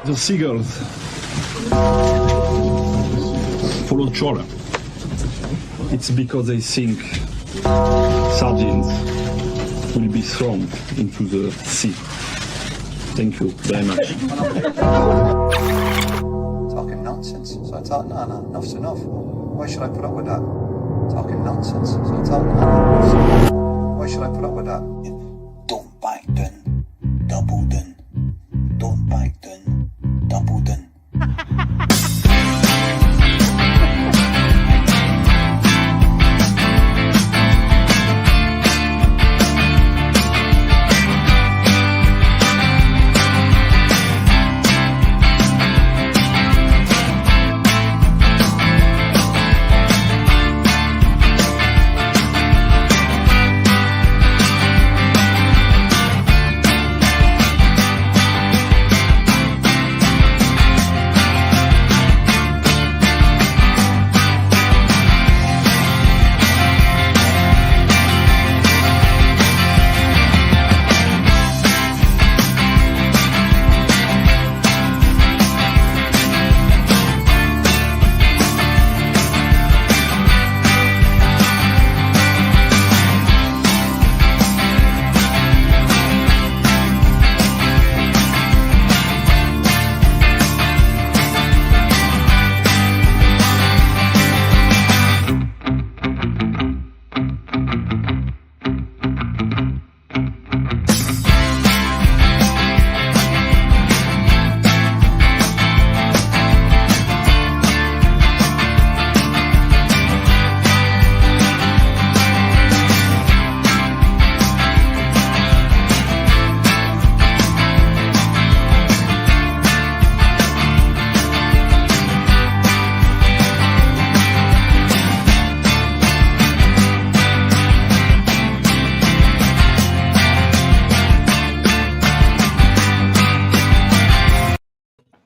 The seagulls follow trawler. It's because they think sardines will be thrown into the sea. Thank you very much. Talking nonsense. So I thought, no, enough's enough. Why should I put up with that? Talking nonsense. So I thought, no, enough's enough. Why should I put up with that? Don't back down, double down. Don't back down, double down.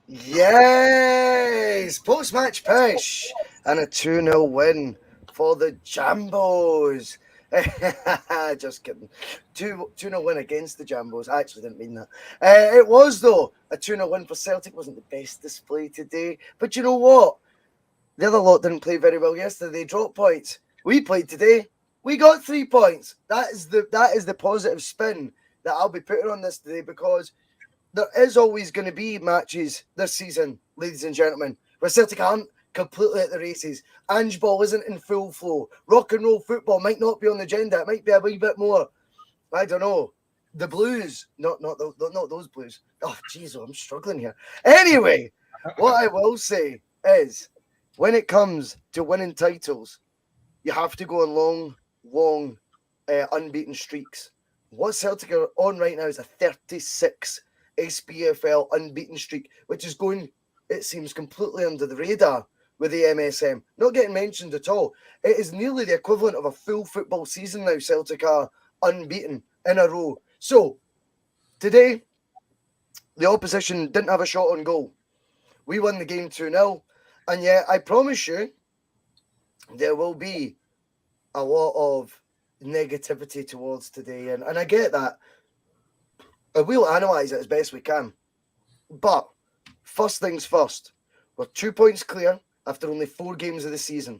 Yes! Post-match push and a 2-0 win for the Jambos. Just kidding. 2-0 win against the Jambos. I actually didn't mean that. It was, though. A 2-0 win for Celtic. Wasn't the best display today. But you know what? The other lot didn't play very well yesterday. They dropped points. We played today. We got 3 points. That is the positive spin that I'll be putting on this today, because there is always going to be matches this season, ladies and gentlemen, where Celtic aren't completely at the races. Ange ball isn't in full flow. Rock and roll football might not be on the agenda. It might be a wee bit more, I don't know, the Blues. Not those Blues. Oh, jeez, I'm struggling here. Anyway, what I will say is, when it comes to winning titles, you have to go on long unbeaten streaks. What Celtic are on right now is a 36 Spfl unbeaten streak, which is going, it seems, completely under the radar with the MSM. Not getting mentioned at all. It is nearly the equivalent of a full football season now. Celtic are unbeaten in a row. So, today, the opposition didn't have a shot on goal. We won the game 2-0. And yet, I promise you, there will be a lot of negativity towards today. And I get that. And we'll analyse it as best we can. But first things first, we're 2 points clear after only 4 games of the season.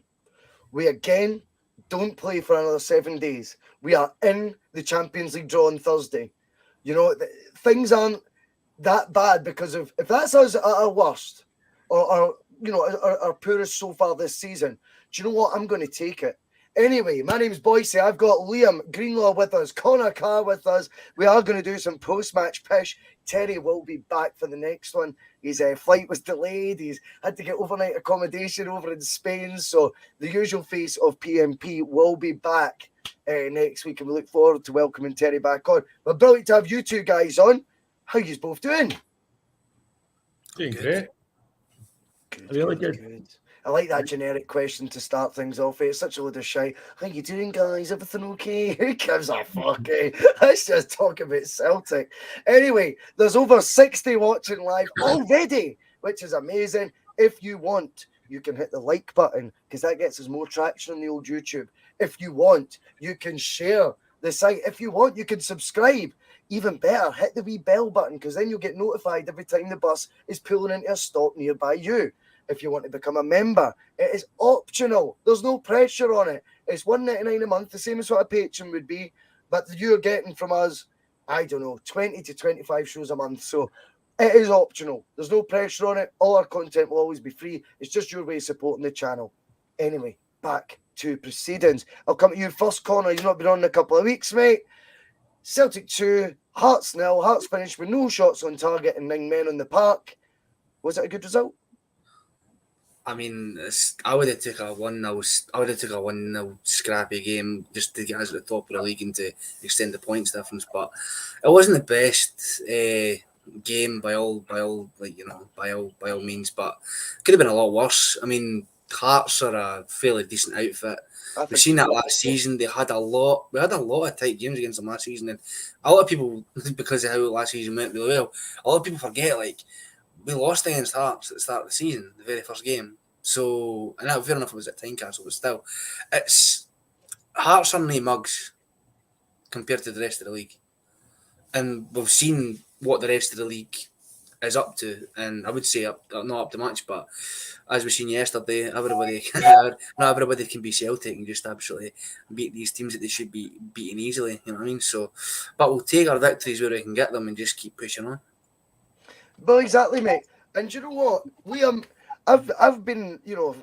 We again don't play for another 7 days. We are in the Champions League draw on Thursday. You know, things aren't that bad, because if that's us at our worst, or you know, our poorest so far this season, do you know what? I'm going to take it. Anyway, my name's Bhoycie. I've got Liam Greenlaw with us, Conor Carr with us. We are going to do some post-match pish. Terry will be back for the next one. His flight was delayed. He's had to get overnight accommodation over in Spain. So the usual face of P.M.P will be back next week, and we look forward to welcoming Terry back on. But brilliant to have you two guys on. How are you both doing? Doing great. Really good. I like that generic question to start things off. It's such a load of shite. How you doing, guys? Everything okay? Who gives a fuck, eh? Let's just talk about Celtic. Anyway, there's over 60 watching live already, which is amazing. If you want, you can hit the like button, because that gets us more traction on the old YouTube. If you want, you can share the site. If you want, you can subscribe. Even better, hit the wee bell button, because then you'll get notified every time the bus is pulling into a stop nearby you. If you want to become a member, it is optional. There's no pressure on it. It's $1.99 a month, the same as what a patron would be. But you're getting from us, I don't know, 20 to 25 shows a month. So it is optional. There's no pressure on it. All our content will always be free. It's just your way of supporting the channel. Anyway, back to proceedings. I'll come to you first, Connor. You've not been on in a couple of weeks, mate. Celtic 2, Hearts 0. Hearts finished with no shots on target and 9 men on the park. Was it a good result? I mean, I would have took a 1-0. I would have took a 1-0 scrappy game just to get us at the top of the league and to extend the points difference. But it wasn't the best game by all means. But it could have been a lot worse. I mean, Hearts are a fairly decent outfit. We've seen that last season. We had a lot of tight games against them last season, and a lot of people, because of how last season went really well, a lot of people forget we lost against Hearts at the start of the season, the very first game. So, and fair enough, it was at Tynecastle, but still, it's Hearts are no mugs compared to the rest of the league, and we've seen what the rest of the league is up to, and I would say not up to much, but as we've seen yesterday, not everybody can be Celtic and just absolutely beat these teams that they should be beating easily. You know what I mean? So, but we'll take our victories where we can get them and just keep pushing on. Well, exactly, mate. And you know what? I've been,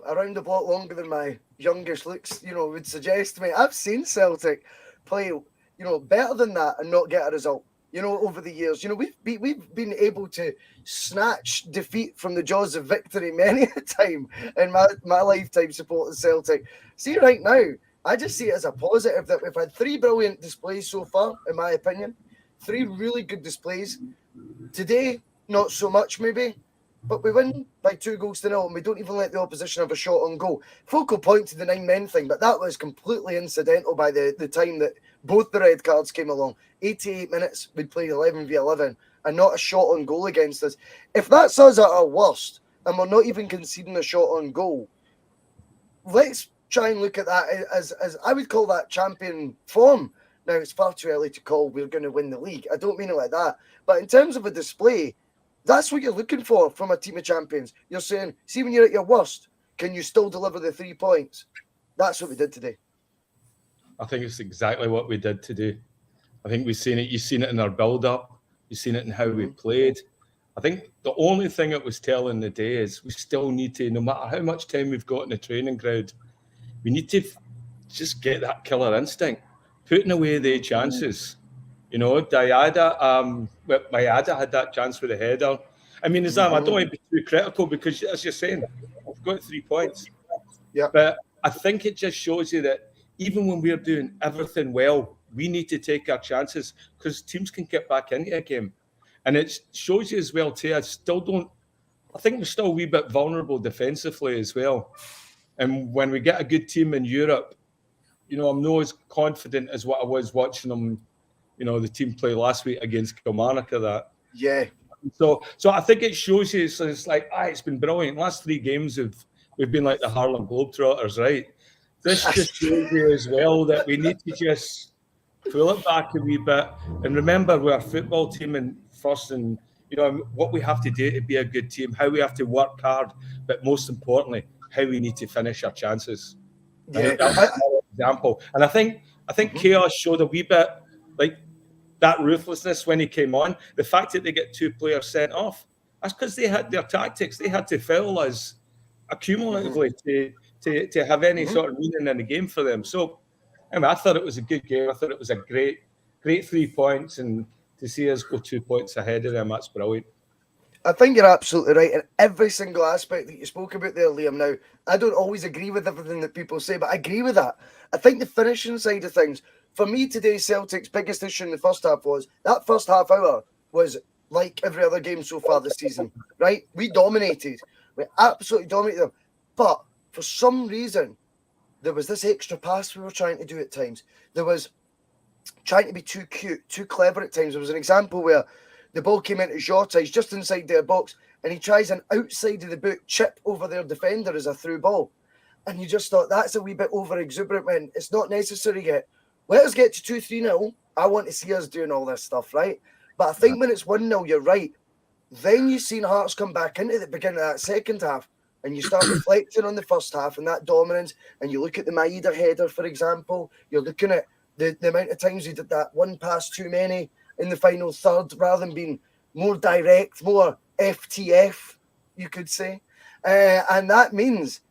around the block longer than my youngest looks, would suggest to me. I've seen Celtic play, better than that and not get a result. Over the years, we've been able to snatch defeat from the jaws of victory many a time in my lifetime supporting Celtic. See, right now, I just see it as a positive that we've had 3 brilliant displays so far, in my opinion. 3 really good displays. Today, not so much maybe, but we win by 2-0 and we don't even let the opposition have a shot on goal. Focal point to the 9 men thing, but that was completely incidental by the time that both the red cards came along. 88 minutes, we'd played 11v11 and not a shot on goal against us. If that's us at our worst and we're not even conceding a shot on goal, let's try and look at that as I would call that champion form. Now, it's far too early to call we're going to win the league. I don't mean it like that. But in terms of a display, that's what you're looking for from a team of champions. You're saying, see, when you're at your worst, can you still deliver the 3 points? That's what we did today. I think it's exactly what we did today. I think we've seen it. You've seen it in our build-up. You've seen it in how we played. I think the only thing that was telling the day is we still need to, no matter how much time we've got in the training ground, we need to just get that killer instinct, putting away the chances. Mayada had that chance with a header. I mean, I don't want to be too critical because, as you're saying, we've got 3 points. Yeah. But I think it just shows you that even when we're doing everything well, we need to take our chances because teams can get back into a game. And it shows you as well, too, I think we're still a wee bit vulnerable defensively as well. And when we get a good team in Europe, I'm not as confident as what I was watching them, the team play last week against Kilmarnock. Yeah. So I think it shows you, so it's like, it's been brilliant. Last 3 games we've been like the Harlem Globetrotters, right? This just shows you as well that we need to just pull it back a wee bit and remember we're a football team and first, and what we have to do to be a good team, how we have to work hard, but most importantly, how we need to finish our chances. Yeah. That's an example. And I think Chaos showed a wee bit like that ruthlessness when he came on. The fact that they get 2 players sent off, that's because they had their tactics. They had to foul us accumulatively to have any sort of meaning in the game for them. So, I thought it was a good game. I thought it was a great 3 points, and to see us go 2 points ahead of them, that's brilliant. I think you're absolutely right in every single aspect that you spoke about there, Liam. Now, I don't always agree with everything that people say, but I agree with that. I think the finishing side of things, for me today, Celtic's biggest issue in the first half was that first half hour was like every other game so far this season, right? We dominated. We absolutely dominated them. But for some reason, there was this extra pass we were trying to do at times. There was trying to be too cute, too clever at times. There was an example where the ball came into Jota, he's just inside their box, and he tries an outside of the boot chip over their defender as a through ball. And you just thought, that's a wee bit over-exuberant, man. It's not necessary yet. Let us get to 2-3-0. I want to see us doing all this stuff, right? But I think when it's 1-0, you're right. Then you've seen Hearts come back into the beginning of that second half, and you start reflecting on the first half and that dominance, and you look at the Maeda header, for example. You're looking at the amount of times we did that one pass too many in the final third, rather than being more direct, more FTF, you could say. And that means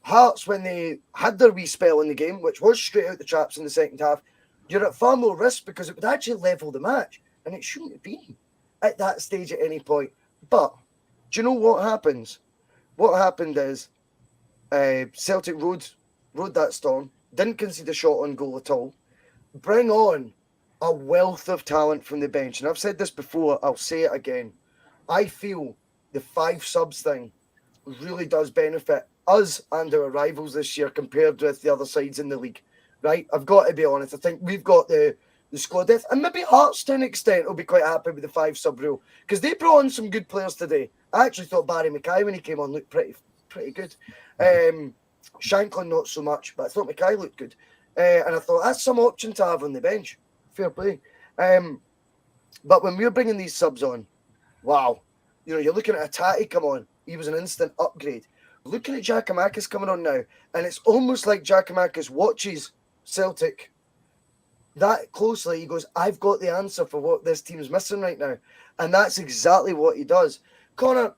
Hearts, when they had their wee spell in the game, which was straight out the traps in the second half, you're at far more risk because it would actually level the match, and it shouldn't have been at that stage at any point. But do you know what happens? What happened is Celtic rode that storm, didn't concede a shot on goal at all, bring on a wealth of talent from the bench. And I've said this before, I'll say it again. I feel the 5 subs thing really does benefit us and our rivals this year compared with the other sides in the league, right? I've got to be honest. I think we've got the squad depth, and maybe Hearts to an extent will be quite happy with the 5 sub rule because they brought on some good players today. I actually thought Barry Mackay, when he came on, looked pretty good. Shanklin not so much, but I thought Mackay looked good, and I thought that's some option to have on the bench. Fair play. But when we're bringing these subs on, wow, you're looking at a Tati come on. He was an instant upgrade. Looking at Giakoumakis coming on now, and it's almost like Giakoumakis watches Celtic that closely. He goes, I've got the answer for what this team's missing right now. And that's exactly what he does. Connor,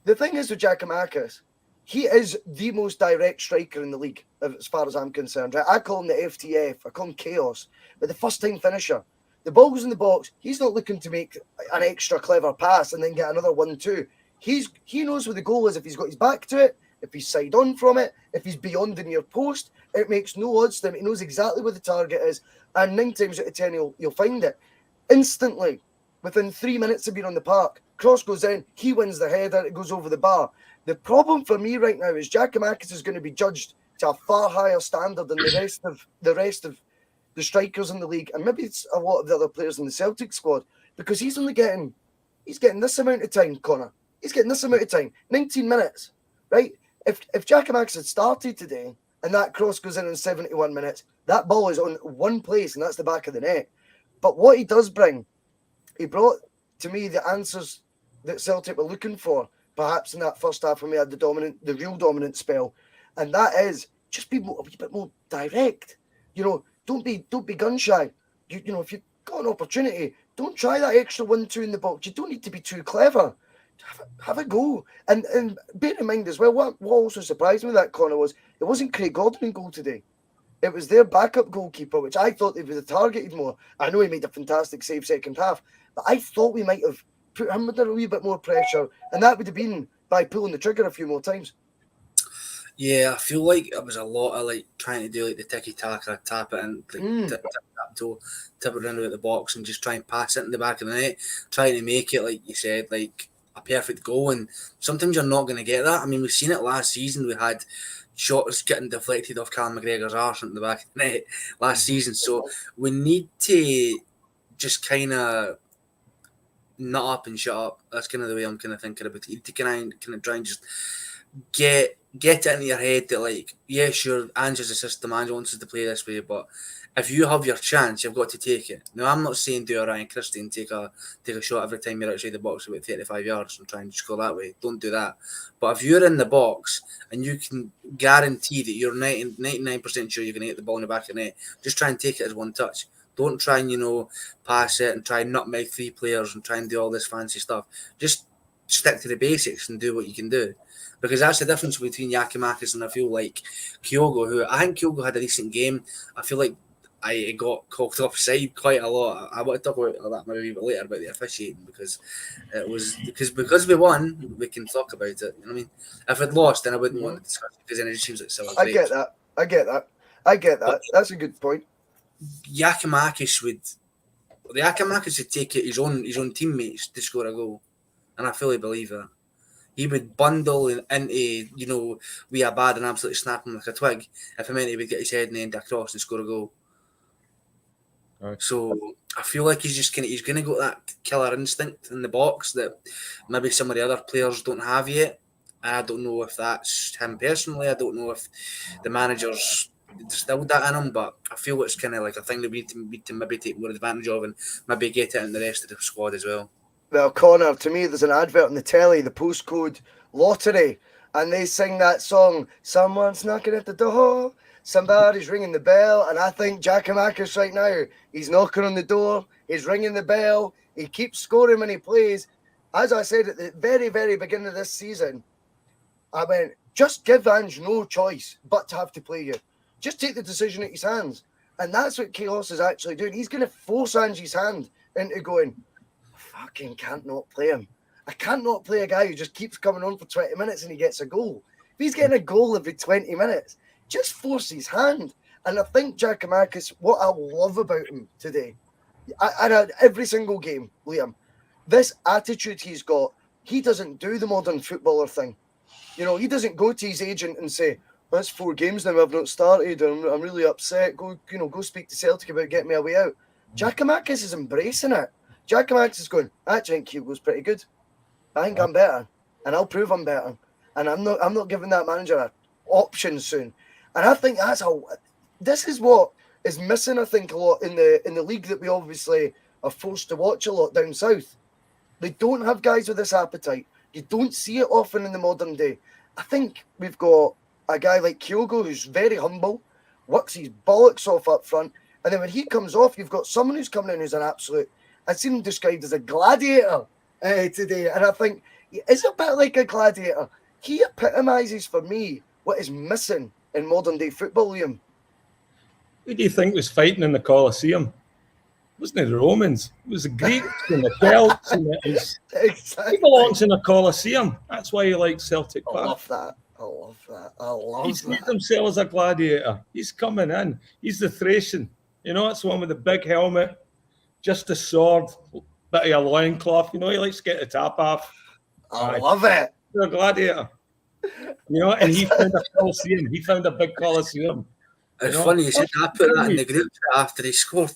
the thing is with Giakoumakis, he is the most direct striker in the league, as far as I'm concerned. Right? I call him the FTF, I call him Chaos, but the first-time finisher. The ball goes in the box, he's not looking to make an extra clever pass and then get another 1-2. He knows where the goal is if he's got his back to it, if he's side on from it, if he's beyond the near post. It makes no odds to him. He knows exactly where the target is, and 9 times out of 10 you'll find it instantly within 3 minutes of being on the park. Cross goes in, he wins the header, it goes over the bar. The problem for me right now is Giakoumakis is going to be judged to a far higher standard than the rest of the strikers in the league, and maybe it's a lot of the other players in the Celtic squad, because he's getting this amount of time, Connor. He's getting this amount of time, 19 minutes, right? If Giakoumakis had started today and that cross goes in 71 minutes, that ball is on one place, and that's the back of the net. But what he does bring, he brought to me the answers that Celtic were looking for, perhaps in that first half when we had the real dominant spell, and that is just be a wee bit more direct. Don't be gun shy. If you've got an opportunity, don't try that extra 1-2 in the box. You don't need to be too clever. Have a go. And bear in mind as well, what also surprised me with that, Connor, was it wasn't Craig Gordon in goal today. It was their backup goalkeeper, which I thought they would have targeted more. I know he made a fantastic save second half, but I thought we might have put him under a wee bit more pressure, and that would have been by pulling the trigger a few more times. Yeah, I feel like it was a lot of trying to do the tiki-taka, tap it in, tip it around about the box and just try and pass it in the back of the net, trying to make it, like you said, like a perfect goal. And sometimes you're not going to get that. I mean, we've seen it last season. We had shots getting deflected off Callum McGregor's arse in the back of the net last season. So we need to just kind of nut up and shut up. That's kind of the way I'm kind of thinking about it. You need to kind of try and just get it into your head that, yeah, sure, Ange's the system, Ange wants us to play this way, but if you have your chance, you've got to take it. Now, I'm not saying do a Ryan Christie and take a shot every time you're outside the box about 35 yards and try and score that way. Don't do that. But if you're in the box and you can guarantee that you're 99% sure you're going to get the ball in the back of the net, just try and take it as one touch. Don't try and, pass it and try and nutmeg 3 players and try and do all this fancy stuff. Just stick to the basics and do what you can do. Because that's the difference between Giakoumakis and I feel like Kyogo, who I think Kyogo had a decent game. I feel like I got called offside quite a lot. I want to talk about that maybe a bit later about the officiating, because it was because we won, we can talk about it. You know what I mean? If I'd lost, then I wouldn't want to discuss it, because then it just seems like so. I get that. That's a good point. Giakoumakis would take it his own teammates to score a goal, and I fully believe that. He would bundle into, we are bad and absolutely snap him like a twig if it meant he would get his head in the end across and score a goal. Right. So I feel like he's going to go that killer instinct in the box that maybe some of the other players don't have yet. I don't know if that's him personally. I don't know if the manager's distilled that in him, but I feel it's kind of like a thing that we need to maybe take more advantage of and maybe get it in the rest of the squad as well. Well, Connor, to me, there's an advert on the telly, the postcode lottery, and they sing that song, "Someone's knocking at the door, somebody's ringing the bell," and I think Giakoumakis right now, he's knocking on the door, he's ringing the bell, he keeps scoring when he plays. As I said at the very, very beginning of this season, I went, just give Ange no choice but to have to play you. Just take the decision at his hands. And that's what Chaos is actually doing. He's going to force Ange's hand into going, I fucking can't not play him. I can't not play a guy who just keeps coming on for 20 minutes and he gets a goal. If he's getting a goal every 20 minutes, just force his hand. And I think Giakoumakis, what I love about him today, and every single game, Liam, this attitude he's got, he doesn't do the modern footballer thing. You know, he doesn't go to his agent and say, that's 4 games now I've not started, I'm really upset. Go speak to Celtic about getting me a way out. Giakoumakis is embracing it. Giakoumakis is going, I think Hugo's pretty good. I think I'm better, and I'll prove I'm better. And I'm not giving that manager an option soon. And I think this is what is missing, I think, a lot in the league that we obviously are forced to watch a lot down south. They don't have guys with this appetite. You don't see it often in the modern day. I think we've got a guy like Kyogo who's very humble, works his bollocks off up front, and then when he comes off, you've got someone who's coming in who's an absolute, I've seen him described as a gladiator today, and I think he is a bit like a gladiator. He epitomises for me what is missing in modern day football, Liam. Who do you think was fighting in the Colosseum? Wasn't it the Romans? It was the Greeks and the Celts. And Exactly. He belongs in a Colosseum. That's why he likes Celtic Park. I love that. He sees himself as a gladiator. He's coming in. He's the Thracian. You know, it's the one with the big helmet, just a sword, bit of a loincloth. You know, he likes to get the top off. I love it. He's a gladiator. You know, and he found a Colosseum. He found a big Colosseum. It's funny you said I put that in the group after he scored,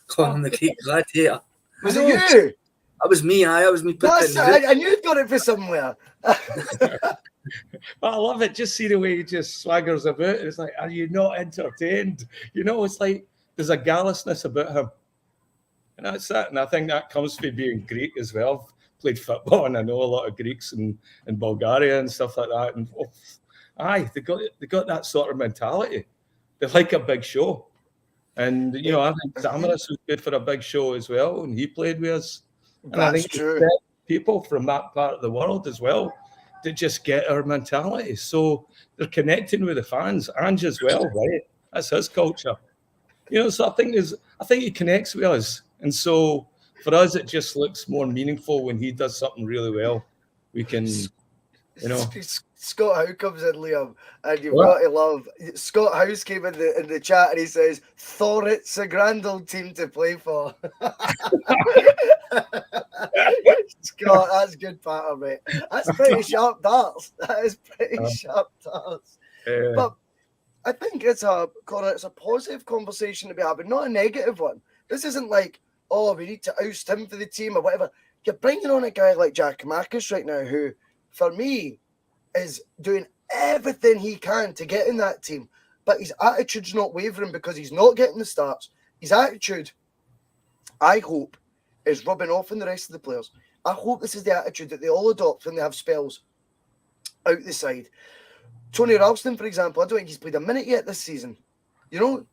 calling him the Greek gladiator. Was it you? That was me. That was me putting it in the group. I knew you'd got it for somewhere. But I love it. Just see the way he just swaggers about. It's like, are you not entertained? You know, it's like there's a gallousness about him. And that's it. And I think that comes from being Greek as well. Played football, and I know a lot of Greeks in Bulgaria and stuff like that. And they got that sort of mentality. They like a big show. And, you know, I think Samaras was good for a big show as well, and he played with us. And That's I think true. People from that part of the world as well that just get our mentality. So they're connecting with the fans, Ange as well, right? That's his culture. You know, so I think he connects with us. And so for us, it just looks more meaningful when he does something really well. We can, you know. Scott Howe comes in, Liam, and you've got to love. Scott House came in the chat and he says, "Thorit's a grand old team to play for." Scott, that's good patter, mate. That's pretty sharp darts. That is pretty sharp darts. But I think it's a positive conversation to be having, not a negative one. This isn't like, oh, we need to oust him for the team or whatever. You're bringing on a guy like Giakoumakis right now, who, for me, is doing everything he can to get in that team, but his attitude's not wavering because he's not getting the starts. His attitude, I hope, is rubbing off on the rest of the players. I hope this is the attitude that they all adopt when they have spells out the side. Tony Ralston, for example, I don't think he's played a minute yet this season, you know,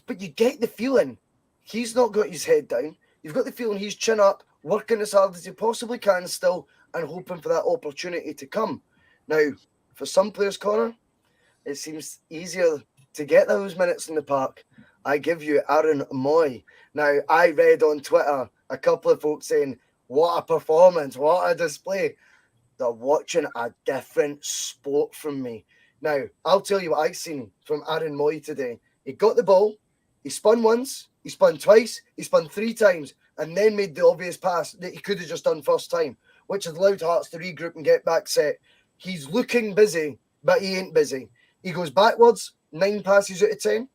but you get the feeling he's not got his head down. You've got the feeling he's chin up, working as hard as he possibly can still, and hoping for that opportunity to come. Now, for some players, Connor, it seems easier to get those minutes in the park. I give you Aaron Moy. Now, I read on Twitter a couple of folks saying, what a performance, what a display. They're watching a different sport from me. Now, I'll tell you what I've seen from Aaron Moy today. He got the ball, he spun once, he spun twice, he spun 3 times, and then made the obvious pass that he could have just done first time, which has allowed Hearts to regroup and get back set. He's looking busy, but he ain't busy. He goes backwards, 9 passes out of 10,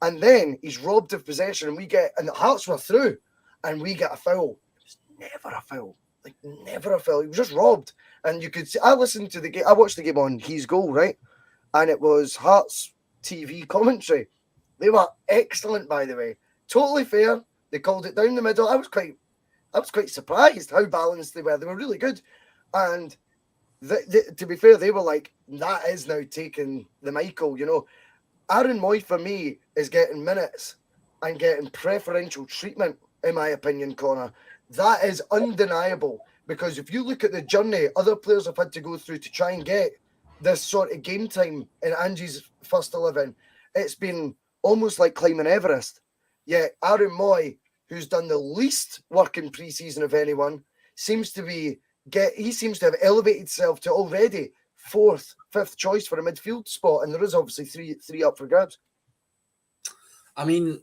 and then he's robbed of possession, and the Hearts were through, and we get a foul. It was never a foul. Like, never a foul. He was just robbed. And you could see, I listened to the game, I watched the game on His Goal, right? And it was Hearts TV commentary. They were excellent, by the way. Totally fair. They called it down the middle. I was quite surprised how balanced they were. They were really good. And to be fair, they were like, that is now taking the Michael, you know. Aaron Moy, for me, is getting minutes and getting preferential treatment, in my opinion, Connor. That is undeniable, because if you look at the journey other players have had to go through to try and get this sort of game time in Angie's first 11, it's been almost like climbing Everest. Yet Aaron Moy, who's done the least work in pre-season of anyone, seems to have elevated himself to already 4th, 5th choice for a midfield spot, and there is obviously three up for grabs. I mean,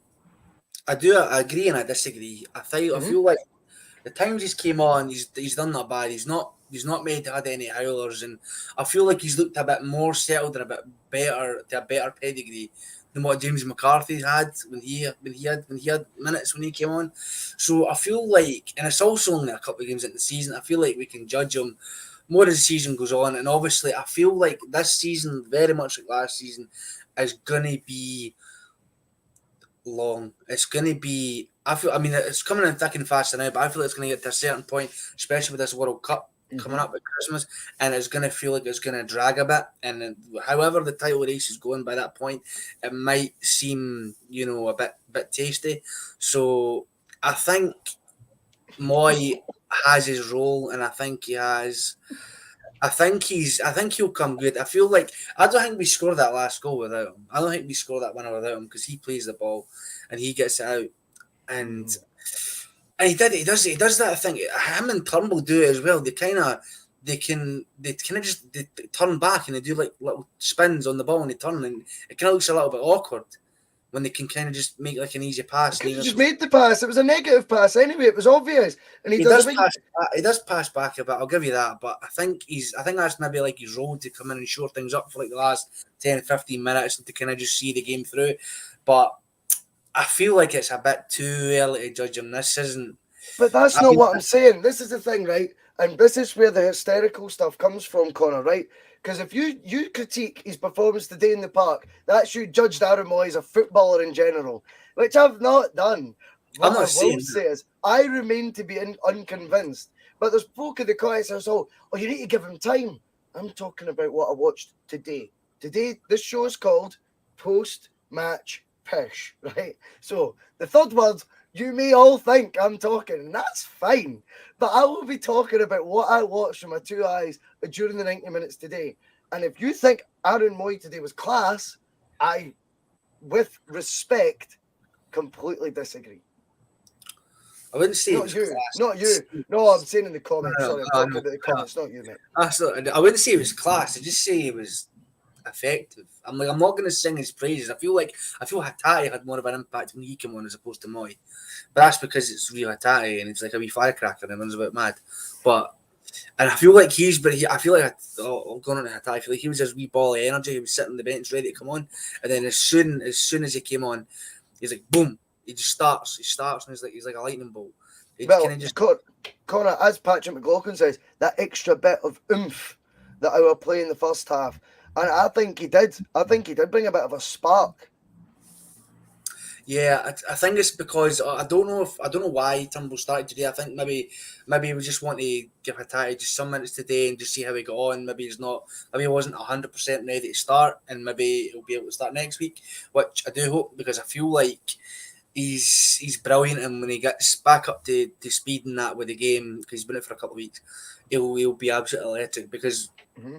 I agree and I disagree. I feel like the times he's came on, he's done that bad. He's not had any howlers, and I feel like he's looked a bit more settled and a bit better, to a better pedigree than what James McCarthy had when he had minutes when he came on. So I feel like, and it's also only a couple of games into the season, I feel like we can judge him more as the season goes on. And obviously, I feel like this season, very much like last season, is gonna be long. It's gonna be. I mean, it's coming in thick and fast now, but I feel like it's gonna get to a certain point, especially with this World Cup coming up at Christmas, and it's going to feel like it's going to drag a bit. And then, however the title race is going by that point, it might seem, a bit tasty. So I think Moy has his role, and I think he has. I think he'll come good. I feel like I don't think we scored that last goal without him. I don't think we scored that winner without him, because he plays the ball and he gets it out, and he does that thing. Him and Turnbull do it as well. They kind of just turn back and they do like little spins on the ball and they turn, and it kind of looks a little bit awkward when they can kind of just make like an easy pass. He just made the pass. It was a negative pass anyway. It was obvious, and he does pass back a bit. I'll give you that, but I think that's maybe like his role to come in and shore things up for like the last 10-15 minutes and to kind of just see the game through. But I feel like it's a bit too early to judge him. This isn't. But that's not what I'm saying. This is the thing, right? And this is where the hysterical stuff comes from, Connor, right? Because if you critique his performance today in the park, that's you judged Aaron Moy as a footballer in general, which I've not done. What I will say is, I remain to be unconvinced. But there's folk in the comments that say, oh, you need to give him time. I'm talking about what I watched today. Today, this show is called Post-Match Pish, right? So the third word, you may all think I'm talking, and that's fine. But I will be talking about what I watched with my two eyes during the 90 minutes today. And if you think Aaron Moy today was class, I, with respect, completely disagree. I wouldn't say not you. No, I'm saying in the comments. Sorry, I'm talking about the comments, not you, mate. I wouldn't say it was class. I just say it was effective. I'm not going to sing his praises. I feel Hatate had more of an impact when he came on as opposed to Moy, but that's because it's real Hatate and it's like a wee firecracker and runs about mad. And I feel like going on to Hatate, I feel like he was his wee ball of energy. He was sitting on the bench ready to come on, and then as soon as he came on, he's like boom. He just starts. He starts, and he's like a lightning bolt. Connor, as Patrick McLaughlin says, that extra bit of oomph that our play in the first half. And I think he did. I think he did bring a bit of a spark. Yeah, I think it's because I don't know why Turnbull started today. I think maybe we just want to give Hatate just some minutes today and just see how he got on. Maybe he wasn't 100% ready to start, and maybe he'll be able to start next week, which I do hope, because I feel like he's brilliant, and when he gets back up to speed in that with the game, because he's been out for a couple of weeks, he'll be absolutely electric. Because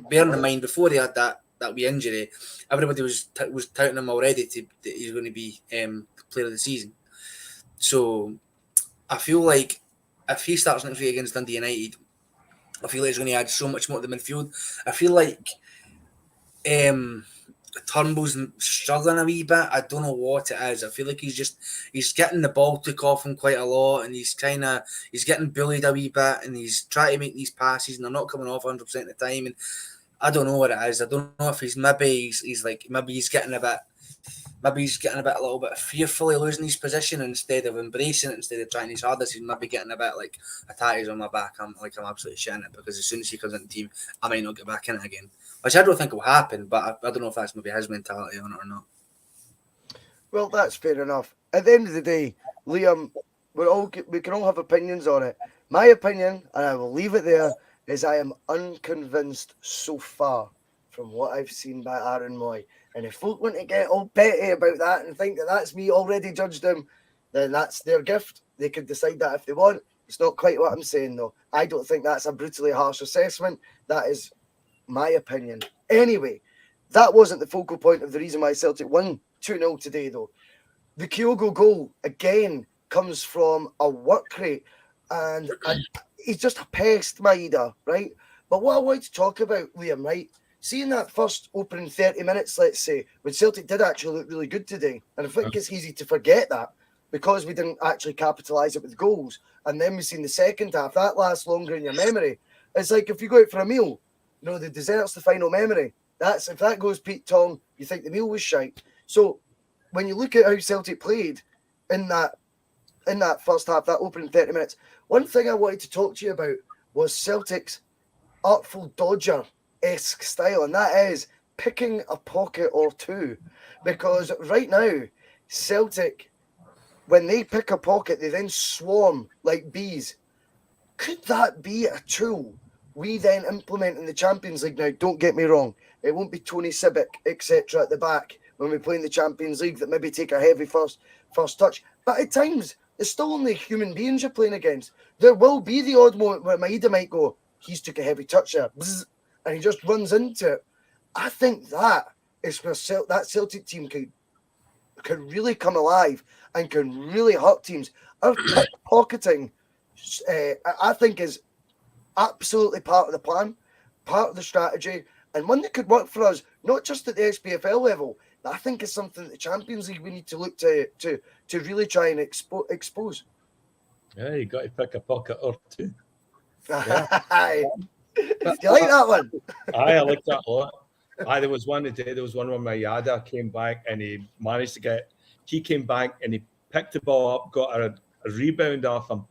bearing in mind, before he had that wee injury, everybody was touting him already that he's going to be player of the season. So I feel like if he starts next week against Dundee United, I feel like he's going to add so much more to the midfield. I feel like Turnbull's struggling a wee bit. I don't know what it is. I feel like he's getting the ball took off him quite a lot, and he's getting bullied a wee bit, and he's trying to make these passes and they're not coming off 100% of the time. And I don't know what it is. I don't know if he's getting a little bit fearfully losing his position instead of embracing it, instead of trying his hardest. He's maybe getting a bit like Hatate's on my back. I'm absolutely shitting it, because as soon as he comes in the team, I might not get back in it again. Which I don't think will happen, but I don't know if that's maybe his mentality on it or not. Well, that's fair enough. At the end of the day, Liam, we can all have opinions on it. My opinion, and I will leave it there, is I am unconvinced so far from what I've seen by Aaron Moy. And if folk want to get all petty about that and think that that's me already judged him, then that's their gift. They can decide that if they want. It's not quite what I'm saying, though. I don't think that's a brutally harsh assessment. That is my opinion. Anyway, that wasn't the focal point of the reason why Celtic won 2-0 today, though. The Kyogo goal, again, comes from a work rate, and he's just a pest, Maeda, right? But what I want to talk about, Liam, right? Seeing that first opening 30 minutes, let's say, when Celtic did actually look really good today, and I think it's easy to forget that because we didn't actually capitalise it with goals, and then we've seen the second half, that lasts longer in your memory. It's like if you go out for a meal, the dessert's the final memory. If that goes Pete Tong, you think the meal was shite. So when you look at how Celtic played in that first half, that opening 30 minutes, one thing I wanted to talk to you about was Celtic's artful dodger-esque style, and that is picking a pocket or two. Because right now, Celtic, when they pick a pocket, they then swarm like bees. Could that be a tool we then implement in the Champions League? Now, don't get me wrong, it won't be Tony Sibic, etc. at the back when we play in the Champions League that maybe take a heavy first touch. But at times, it's still only human beings you're playing against. There will be the odd moment where Maeda might go, he's took a heavy touch there, bzz, and he just runs into it. I think that is where that Celtic team can really come alive and can really hurt teams. Our pickpocketing, I think, is absolutely part of the plan, part of the strategy, and one that could work for us, not just at the SPFL level, but I think it's something that the Champions League we need to look to really try and expose. Yeah, you got to pick a pocket or two. Yeah. Do you like that one? I like that a lot. There was one today. There was one where Mayada came back and he managed to get. He came back and he picked the ball up, got a rebound off him.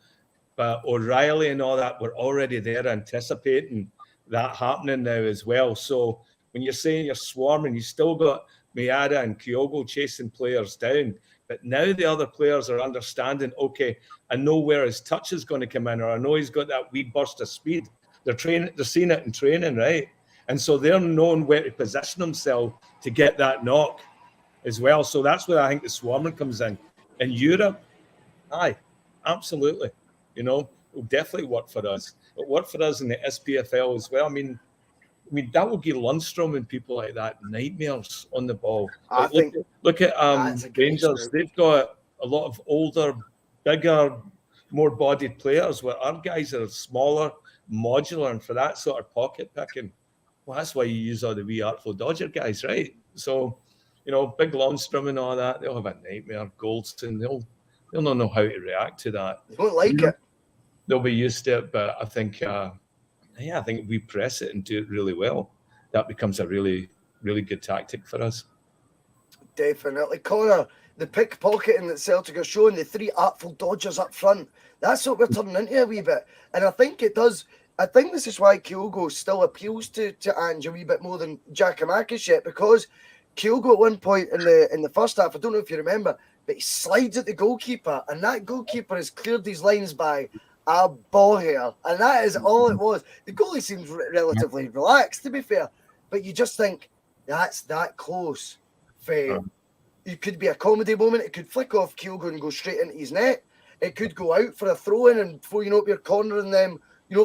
But O'Reilly and all that were already there anticipating that happening now as well. So when you're saying you're swarming, you still got Mayada and Kyogo chasing players down. But now the other players are understanding, okay, I know where his touch is going to come in, or I know he's got that wee burst of speed. They're seeing it in training, right? And so they're knowing where to position themselves to get that knock as well. So that's where I think the swarming comes in. In Europe, aye, absolutely. It'll definitely work for us. It'll work for us in the SPFL as well. I mean, that will give Lundstrom and people like that nightmares on the ball. Look at Rangers. They've got a lot of older, bigger, more bodied players, where our guys are smaller, modular, and for that sort of pocket picking, well, that's why you use all the wee artful dodger guys, right? So, big Lundstrom and all that, they'll have a nightmare. Goldson, they'll not know how to react to that. They won't like it. They'll be used to it, but I think if we press it and do it really well, that becomes a really, really good tactic for us. Definitely. Connor, the pickpocketing that Celtic are showing, the three artful dodgers up front, that's what we're turning into a wee bit. And I think it does. I think this is why Kyogo still appeals to Ange a wee bit more than Giakoumakis yet, because Kyogo at one point in the first half, I don't know if you remember, but he slides at the goalkeeper, and that goalkeeper has cleared these lines by a ball hair, and that is all it was. The goalie seems relatively relaxed, to be fair, but you just think that's that close. It could be a comedy moment. It could flick off Kyogo and go straight into his net. It could go out for a throw-in, and before you know it, you're cornering them,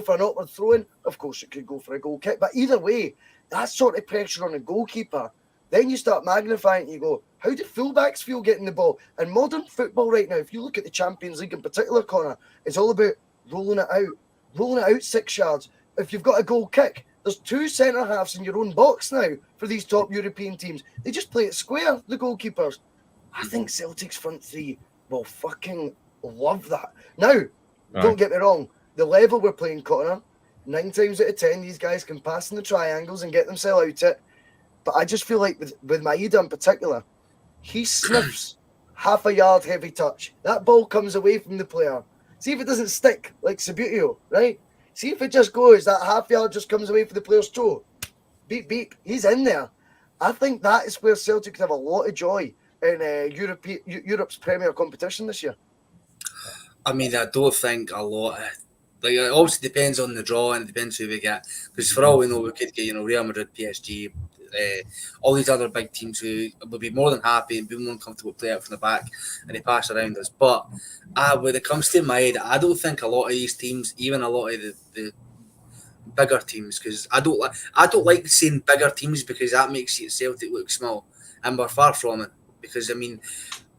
for an upward throw-in. Of course, it could go for a goal kick, but either way, that sort of pressure on a goalkeeper, then you start magnifying it and you go, how do fullbacks feel getting the ball? And modern football right now, if you look at the Champions League in particular, Connor, it's all about rolling it out 6 yards. If you've got a goal kick, there's two centre-halves in your own box now for these top European teams. They just play it square, the goalkeepers. I think Celtic's front three will fucking love that. Now, Don't get me wrong, the level we're playing, Connor, 9 times out of 10, these guys can pass in the triangles and get themselves out it. But I just feel like with Maeda in particular, he sniffs half a yard heavy touch. That ball comes away from the player. See if it doesn't stick like Sabutio, right? See if it just goes, that half yard just comes away from the player's toe. Beep, beep. He's in there. I think that is where Celtic could have a lot of joy in Europe's premier competition this year? I mean, I don't think a lot. Like, it obviously depends on the draw and it depends who we get. Because for all we know, we could get, Real Madrid, PSG, all these other big teams who will be more than happy and be more than comfortable to play out from the back and they pass around us. But when it comes to my head, I don't think a lot of these teams, even a lot of the bigger teams, because I don't like saying bigger teams because that makes Celtic look small, and we're far from it. Because I mean,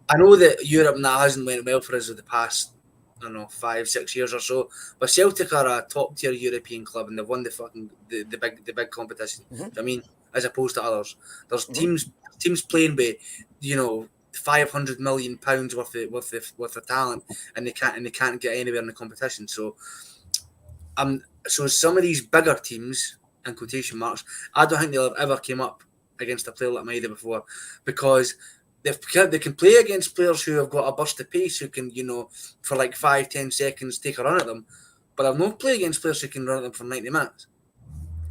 I know that Europe now hasn't went well for us over the past, I don't know, 5-6 years or so. But Celtic are a top tier European club and they've won the big competition. I mean, as opposed to others, there's teams playing with, £500 million worth of talent, and they can't get anywhere in the competition. So some of these bigger teams, in quotation marks, I don't think they'll have ever came up against a player like Maida before, because they can play against players who have got a burst of pace, who can, for like 5-10 seconds take a run at them, but I've not played against players who can run at them for 90 minutes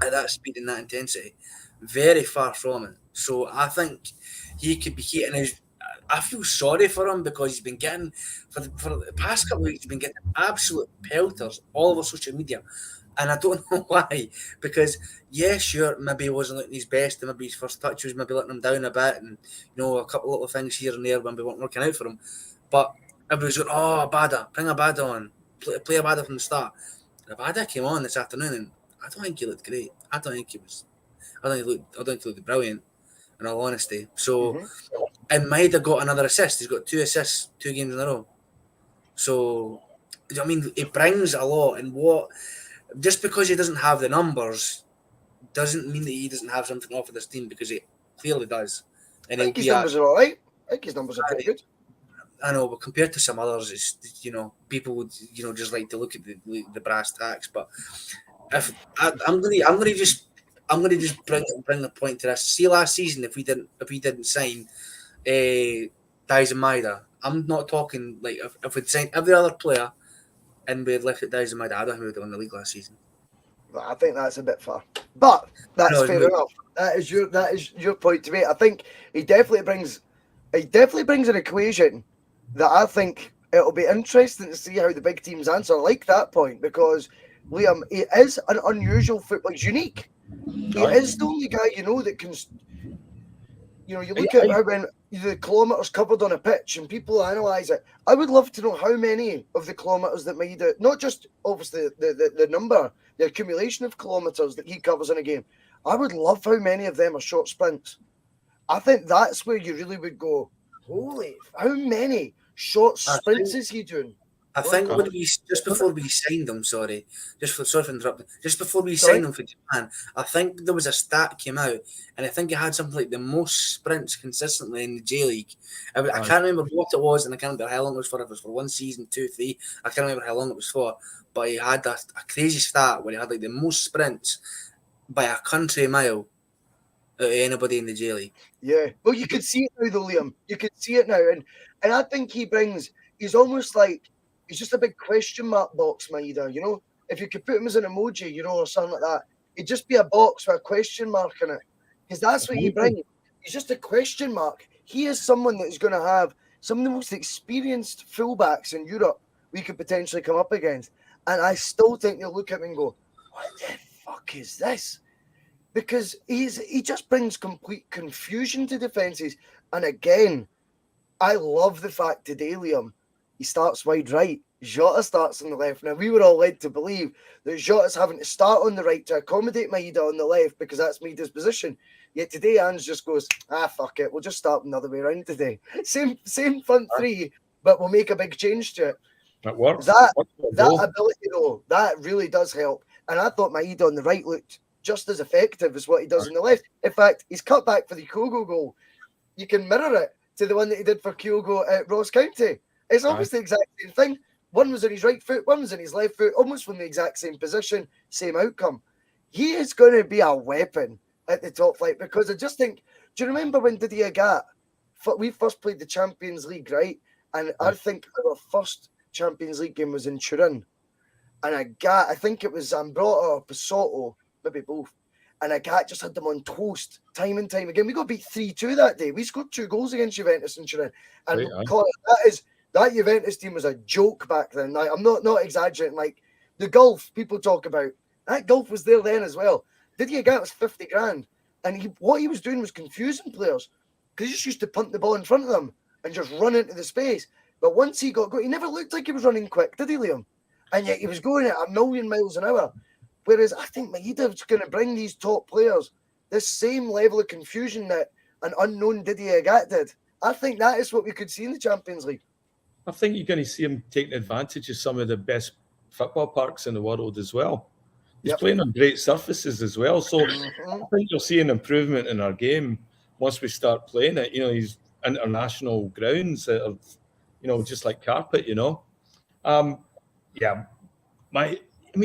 at that speed and that intensity. Very far from it. So I think he could be hitting his. I feel sorry for him because he's been getting, for the past couple of weeks, he's been getting absolute pelters all over social media. And I don't know why, because sure, maybe he wasn't looking his best, and maybe his first touch was maybe letting him down a bit, and a couple of little things here and there when we weren't working out for him. But everybody's going, "Oh, Abada, bring Abada on, play Abada from the start." And Abada came on this afternoon, and I don't think he looked great. I don't think he looked brilliant, in all honesty. So, and Maida got another assist. He's got 2 assists, 2 games in a row. So, I mean, he brings a lot, and just because he doesn't have the numbers doesn't mean that he doesn't have something to offer this team, because he clearly does. And I think his numbers are all right. I think his numbers are pretty good. I know, but compared to some others, it's, people would, just like to look at the brass tacks. But if I'm gonna just bring the point to this. See, last season, if we didn't sign Daizen Maida, I'm not talking like if we'd signed every other player and we had left it Daizen Maida, I don't think we would have won the league last season. I think that's a bit far, but that's fair enough. That is your point to make. I think he definitely brings an equation that I think it'll be interesting to see how the big teams answer. I like that point, because Liam, he is an unusual footballer. He's unique. He is the only guy that can. You look at how when the kilometres covered on a pitch and people analyse it. I would love to know how many of the kilometres that Maida, not just obviously the number, the accumulation of kilometres that he covers in a game. I would love how many of them are short sprints. I think that's where you really would go, holy, how many short sprints is he doing? I think just before we signed him, sorry for interrupting. Just before we signed him for Japan, I think there was a stat came out, and I think he had something like the most sprints consistently in the J League. I can't remember what it was, and I can't remember how long it was for. If it was for 1 season, 2, 3, I can't remember how long it was for. But he had a crazy stat where he had like the most sprints by a country mile out of anybody in the J League. Yeah, well, you can see it now, though, Liam. You can see it now, and I think he's almost like. He's just a big question mark box, Maida. If you could put him as an emoji, or something like that, it'd just be a box with a question mark in it. Because that's what he brings. He's just a question mark. He is someone that is going to have some of the most experienced fullbacks in Europe we could potentially come up against. And I still think they'll look at him and go, what the fuck is this? Because he just brings complete confusion to defences. And again, I love the fact today, Liam, he starts wide right. Jota starts on the left. Now, we were all led to believe that Jota's having to start on the right to accommodate Maida on the left because that's Maida's position. Yet today, Ange just goes, fuck it. We'll just start the other way around today. Same front three, but we'll make a big change to it. That works. That ability, though, that really does help. And I thought Maida on the right looked just as effective as what he does on the left. In fact, his cutback for the Kyogo goal, you can mirror it to the one that he did for Kyogo at Ross County. It's almost the exact same thing. One was on his right foot, one was on his left foot, almost from the exact same position, same outcome. He is going to be a weapon at the top flight, because I just think, do you remember when Didier Gat, we first played the Champions League, right? And I think our first Champions League game was in Turin. And I think it was Zambrotta or Pasotto, maybe both. and Agat just had them on toast time and time again. We got beat 3-2 that day. We scored 2 goals against Juventus in Turin. And Right, Connor, that Juventus team was a joke back then. Like, I'm not exaggerating. Like the golf people talk about, that golf was there then as well. Didier Agat was 50 grand. And what he was doing was confusing players because he just used to punt the ball in front of them and just run into the space. But once he got going, he never looked like he was running quick, did he, Liam? And yet he was going at 1,000,000 miles an hour. Whereas I think Maeda's going to bring these top players this same level of confusion that an unknown Didier Agat did. I think that is what we could see in the Champions League. I think you're going to see him taking advantage of some of the best football parks in the world as well. He's playing on great surfaces as well. So I think you'll see an improvement in our game once we start playing it. He's international grounds that are, just like carpet, he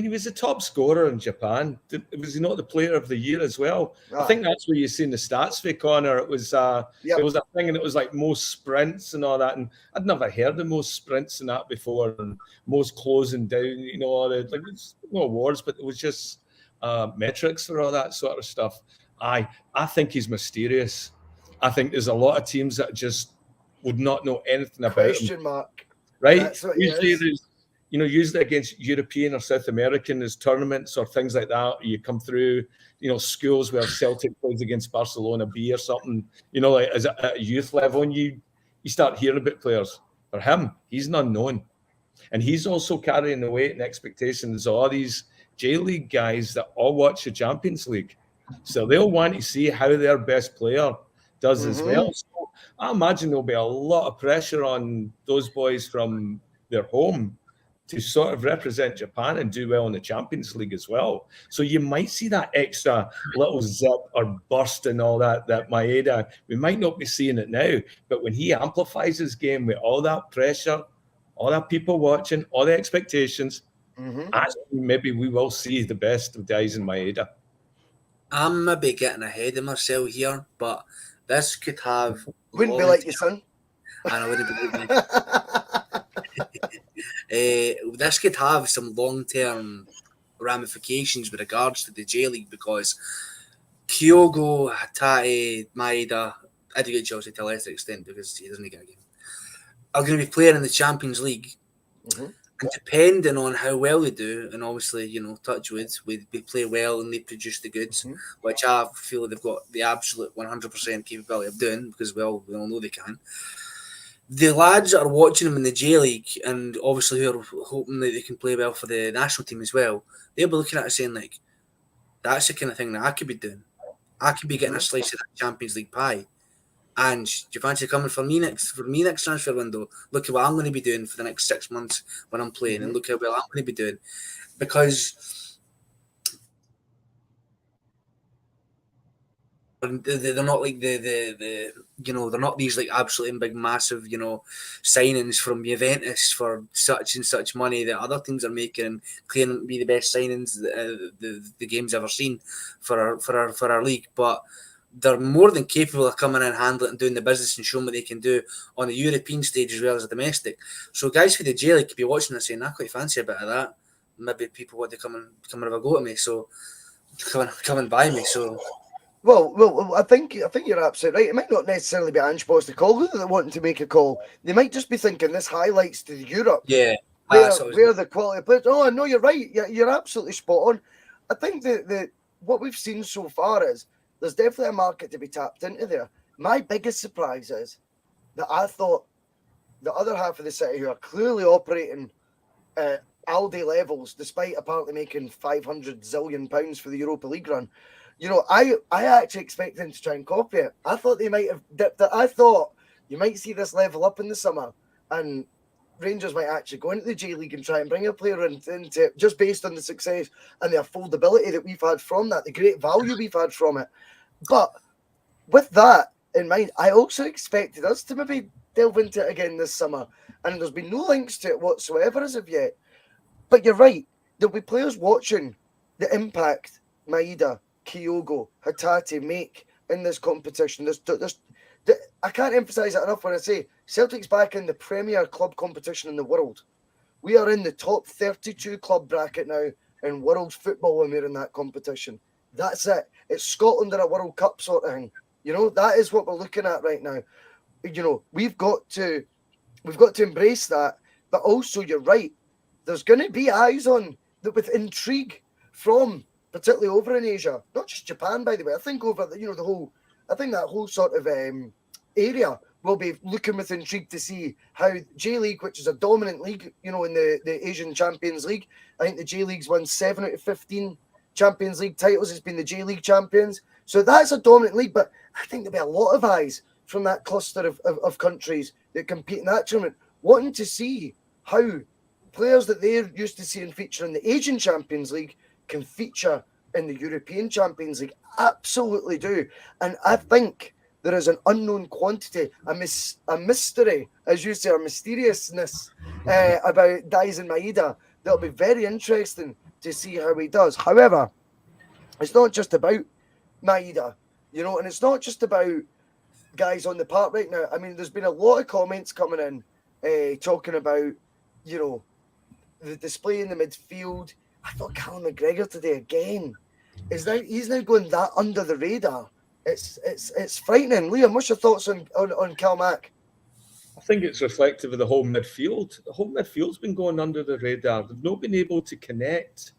was the top scorer in Japan. Was he not the player of the year as well? I think that's where you've seen the stats for Connor. It was there was a thing, and it was like most sprints and all that. And I'd never heard of most sprints and that before, and most closing down. It's no awards, but it was just metrics for all that sort of stuff. I think he's mysterious. I think there's a lot of teams that just would not know anything about him. Question mark. Right? Usually against European or South American, there's tournaments or things like that. You come through, schools where Celtic plays against Barcelona B or something, like as at a youth level, and you start hearing about players. For him, he's an unknown. And he's also carrying the weight and expectations of all these J-League guys that all watch the Champions League. So they'll want to see how their best player does as well. So I imagine there'll be a lot of pressure on those boys from their home to sort of represent Japan and do well in the Champions League as well. So you might see that extra little zip or burst and all that Maeda, we might not be seeing it now, but when he amplifies his game with all that pressure, all that people watching, all the expectations, actually maybe we will see the best of guys in Maeda. I'm maybe getting ahead of myself here, but this could have... Wouldn't be like your son. And I wouldn't be like me. This could have some long-term ramifications with regards to the J-League, because Kyogo, Hatate, Maeda, I do get Chelsea to a lesser extent because he doesn't get a game, are going to be playing in the Champions League. And depending on how well they do, and obviously, touch wood, we play well and they produce the goods, which I feel they've got the absolute 100% capability of doing, because we all know they can. The lads that are watching them in the J-League, and obviously who are hoping that they can play well for the national team as well, they'll be looking at it saying, like, that's the kind of thing that I could be doing. I could be getting a slice of that Champions League pie. And do you fancy coming for me next transfer window? Look at what I'm going to be doing for the next 6 months when I'm playing, and look how well I'm going to be doing. Because they're not like they're not these like absolutely big, massive, signings from Juventus for such and such money that other teams are making and claiming to be the best signings the game's ever seen for our league. But they're more than capable of coming in, handling and doing the business and showing what they can do on the European stage as well as the domestic. So guys for the J-League could be watching and saying, I quite fancy a bit of that. Maybe people want to come and have a go at me, so come and buy me. So Well, I think you're absolutely right. It might not necessarily be Ange Postecoglou that wanting to make a call. They might just be thinking this highlights to Europe. Yeah. Where the quality of players. Oh, no, you're right. You're absolutely spot on. I think that what we've seen so far is there's definitely a market to be tapped into there. My biggest surprise is that I thought the other half of the city, who are clearly operating at Aldi levels, despite apparently making 500 zillion pounds for the Europa League run, I actually expected them to try and copy it. I thought they might have dipped it. I thought you might see this level up in the summer, and Rangers might actually go into the J-League and try and bring a player into it, just based on the success and the affordability that we've had from that, the great value we've had from it. But with that in mind, I also expected us to maybe delve into it again this summer, and there's been no links to it whatsoever as of yet. But you're right, there'll be players watching the impact Maeda, Kyogo, Hatate make in this competition. I can't emphasise it enough when I say Celtic's back in the premier club competition in the world. We are in the top 32 club bracket now in world football when we're in that competition. That's it. It's Scotland in a World Cup sort of thing. You know, that is what we're looking at right now. You know, we've got to embrace that. But also, you're right. There's going to be eyes on that with intrigue from, particularly over in Asia, not just Japan, by the way. I think over that whole sort of area will be looking with intrigue to see how J League, which is a dominant league, you know, in the Asian Champions League. I think the J League's won 7 out of 15 Champions League titles. It's been the J League champions. So that's a dominant league, but I think there'll be a lot of eyes from that cluster of countries that compete in that tournament, wanting to see how players that they're used to seeing feature in the Asian Champions League can feature in the European Champions League. Absolutely do. And I think there is an unknown quantity, a mystery, as you say, a mysteriousness about Daisen Maeda that'll be very interesting to see how he does. However, it's not just about Maeda, you know, and it's not just about guys on the park right now. I mean, there's been a lot of comments coming in talking about, you know, the display in the midfield. I thought Callum McGregor today again he's now going that under the radar. It's frightening. Liam, what's your thoughts on Cal Mac? I think it's reflective of the whole midfield. The whole midfield's been going under the radar. They've not been able to connect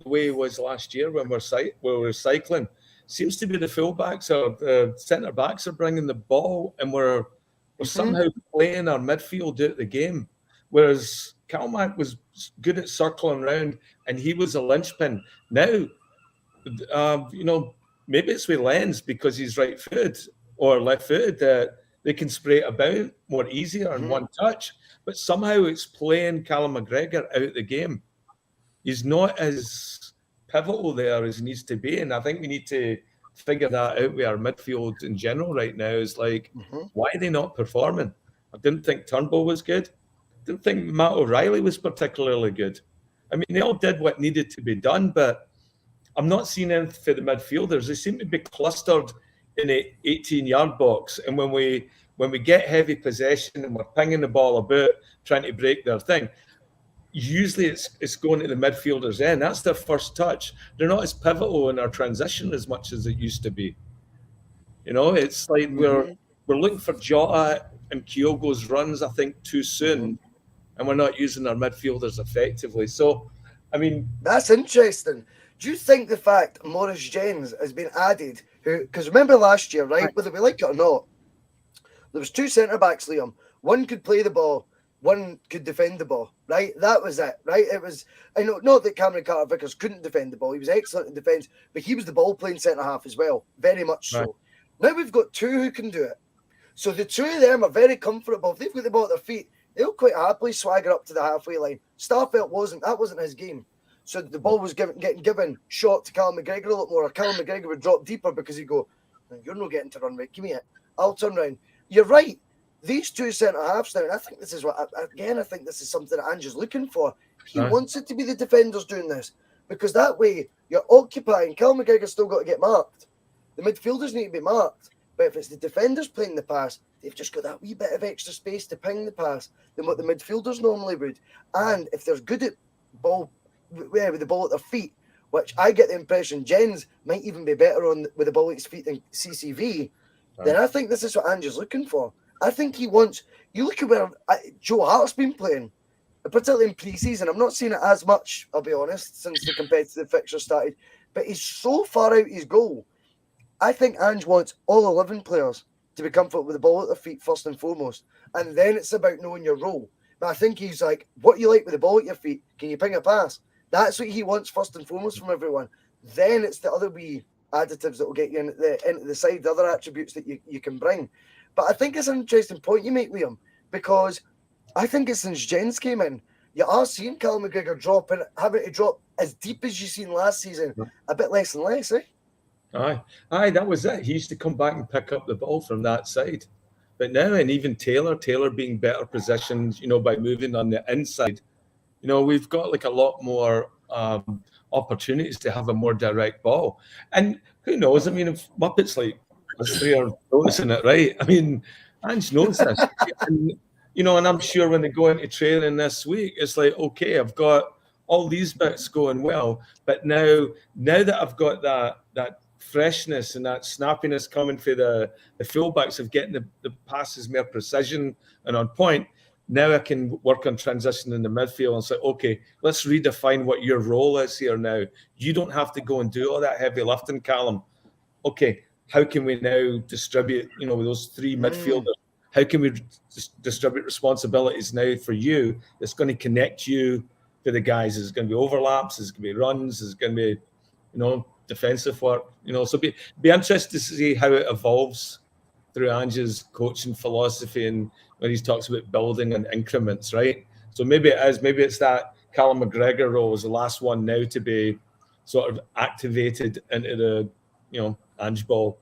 the way it was last year when we're cycling. Seems to be the fullbacks or the centre backs are bringing the ball, and we're somehow playing our midfield out of the game. Whereas Cal Mac was good at circling around, and he was a linchpin. Now, you know, maybe it's with Lens because he's right-footed or left-footed that they can spray it about more easier in one touch. But somehow it's playing Callum McGregor out of the game. He's not as pivotal there as he needs to be. And I think we need to figure that out with our midfield in general right now. Is like, why are they not performing? I didn't think Turnbull was good. I didn't think Matt O'Reilly was particularly good. I mean, they all did what needed to be done, but I'm not seeing anything for the midfielders. They seem to be clustered in the 18-yard box. And when we get heavy possession and we're pinging the ball about, trying to break their thing, usually it's going to the midfielders' end. That's their first touch. They're not as pivotal in our transition as much as it used to be. You know, it's like we're looking for Jota and Kyogo's runs, I think, too soon, and we're not using our midfielders effectively. So, I mean... That's interesting. Do you think the fact Maurice Jens has been added, because remember last year, right, whether we like it or not, there was 2 centre-backs, Liam. One could play the ball, one could defend the ball, right? That was it, right? It was, I know, not that Cameron Carter-Vickers couldn't defend the ball. He was excellent in defence, but he was the ball-playing centre-half as well, very much so. Right. Now we've got 2 who can do it. So the 2 of them are very comfortable. If they've got the ball at their feet, they'll quite happily swagger up to the halfway line. Starfelt that wasn't his game. So the ball was getting given short to Callum McGregor a lot more. Or Callum McGregor would drop deeper because he'd go, you're not getting to run right, give me it. I'll turn round. You're right. These 2 centre-halves now, and I think this is something that Ange is looking for. He wants it to be the defenders doing this, because that way you're occupying. Callum McGregor's still got to get marked. The midfielders need to be marked. But if it's the defenders playing the pass, they've just got that wee bit of extra space to ping the pass than what the midfielders normally would. And if they're good at ball, with the ball at their feet, which I get the impression Jens might even be better with the ball at his feet than CCV, then I think this is what Ange is looking for. I think he wants... You look at where Joe Hart's been playing, particularly in pre-season. I'm not seeing it as much, I'll be honest, since the competitive fixture started, but he's so far out his goal. I think Ange wants all 11 players to be comfortable with the ball at their feet first and foremost, and then it's about knowing your role. But I think he's like, what you like with the ball at your feet? Can you ping a pass? That's what he wants first and foremost from everyone. Then it's the other wee additives that will get you into the side, the other attributes that you can bring. But I think it's an interesting point you make, Liam, because I think it's since Jens came in, you are seeing Callum McGregor having to drop as deep as you seen last season, a bit less and less, eh? Aye, that was it. He used to come back and pick up the ball from that side. But now, and even Taylor being better positioned, you know, by moving on the inside, you know, we've got like a lot more opportunities to have a more direct ball. And who knows? I mean, if Muppets like us 3 are noticing it, right? I mean, Ange knows this. And, you know, and I'm sure when they go into training this week, it's like, okay, I've got all these bits going well. But now that I've got that freshness and that snappiness coming for the fullbacks of getting the passes more precision and on point, now I can work on transition in the midfield and say, okay, let's redefine what your role is here now. You don't have to go and do all that heavy lifting, Callum. Okay, how can we now distribute, with those three midfielders? How can we distribute responsibilities now for you that's going to connect you to the guys? There's going to be overlaps, there's going to be runs, there's going to be, defensive work. So be interested to see how it evolves through Ange's coaching philosophy and when he talks about building and increments, right? So maybe it's that Callum McGregor role is the last one now to be sort of activated into the, Ange ball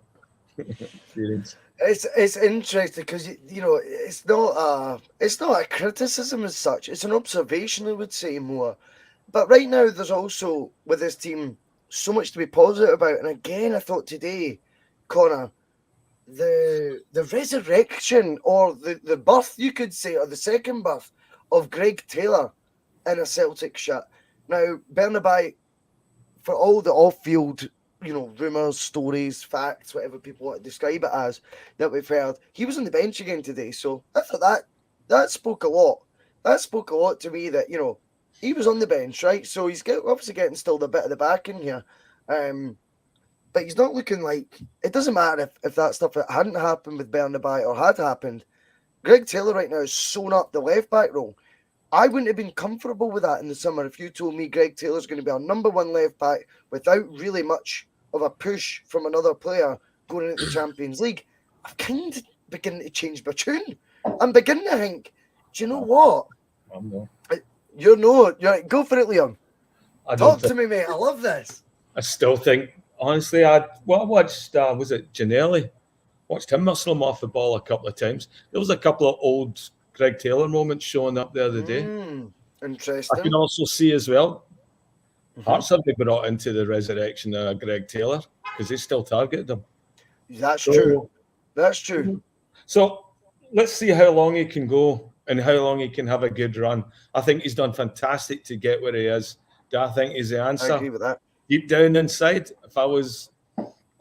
experience. It's interesting because it's not a criticism as such. It's an observation, I would say, more. But right now, there's also with this team so much to be positive about. And again, I thought today, Connor, the resurrection or the birth, you could say, or the second birth of Greg Taylor in a Celtic shirt. Now, Bernabei, for all the off-field, rumours, stories, facts, whatever people want to describe it as, that we've heard, he was on the bench again today. So I thought that spoke a lot. That spoke a lot to me that, he was on the bench, right? So he's obviously getting still a bit of the back in here. But he's not looking like... It doesn't matter if that stuff hadn't happened with Bernabei or had happened. Greg Taylor right now is sewn up the left-back role. I wouldn't have been comfortable with that in the summer if you told me Greg Taylor's going to be our number one left-back without really much of a push from another player going into the Champions League. I'm kind of beginning to change my tune. I'm beginning to think, do you know what? You're like, go for it, Liam. Talk to me, mate. I love this. I still think, honestly, I watched, was it Giannelli? Watched him muscle him off the ball a couple of times. There was a couple of old Greg Taylor moments showing up the other day. Interesting. I can also see as well, Hearts have been brought into the resurrection of Greg Taylor because they still targeted him. That's true. That's true. So let's see how long he can go and how long he can have a good run. I think he's done fantastic to get where he is. Do I think he's the answer? I agree with that. Deep down inside, if I was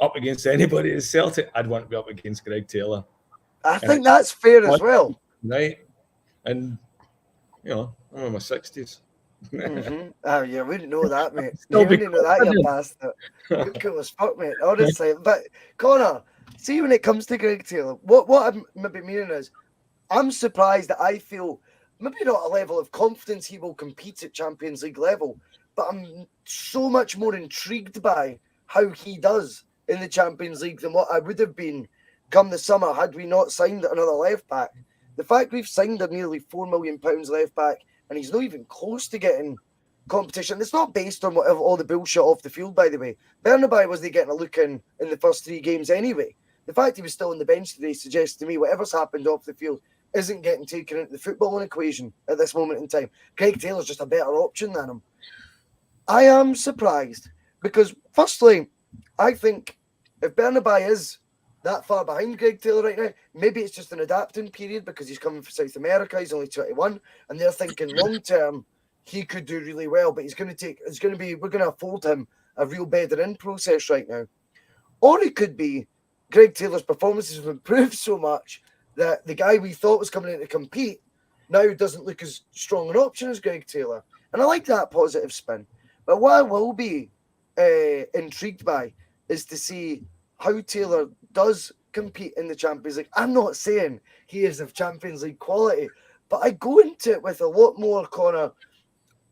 up against anybody at Celtic, I'd want to be up against Greg Taylor. I think that's fair as well. Right. And, I'm in my 60s. Oh, you wouldn't know that, mate. You wouldn't know that, you bastard. You're cool as fuck, mate. Honestly. But, Connor, see, when it comes to Greg Taylor, what I'm maybe meaning is, I'm surprised that I feel maybe not a level of confidence he will compete at Champions League level, but I'm so much more intrigued by how he does in the Champions League than what I would have been come the summer had we not signed another left back. The fact we've signed a nearly £4 million left back and he's not even close to getting competition. It's not based on whatever all the bullshit off the field, by the way. Bernabei wasn't getting a look in the first 3 games anyway. The fact he was still on the bench today suggests to me whatever's happened off the field isn't getting taken into the footballing equation at this moment in time. Greg Taylor's just a better option than him. I am surprised because, firstly, I think if Bernabei is that far behind Greg Taylor right now, maybe it's just an adapting period because he's coming from South America, he's only 21, and they're thinking long term he could do really well, but we're going to afford him a real bedding in process right now. Or it could be Greg Taylor's performances have improved so much that the guy we thought was coming in to compete now doesn't look as strong an option as Greg Taylor. And I like that positive spin. But what I will be intrigued by is to see how Taylor does compete in the Champions League. I'm not saying he is of Champions League quality, but I go into it with a lot more kind of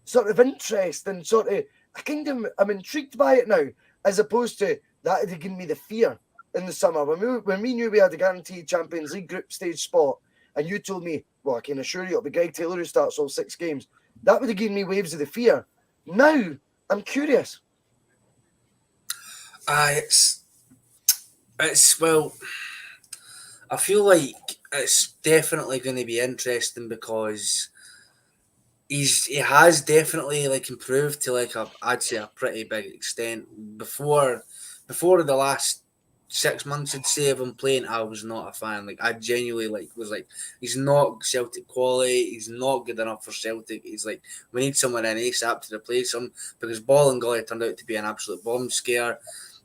sort of interest and I'm intrigued by it now, as opposed to that had given me the fear in the summer. When we knew we had a guaranteed Champions League group stage spot, and you told me, well, I can assure you it'll be Greg Taylor who starts all 6 games, that would have given me waves of the fear. Now, I'm curious. Well, I feel like it's definitely going to be interesting because he has definitely improved to I'd say a pretty big extent before the last 6 months, I'd say, of him playing, I was not a fan. Like, I genuinely was like, he's not Celtic quality. He's not good enough for Celtic. He's like, we need someone in ASAP to replace him, because Bolingoli turned out to be an absolute bomb scare,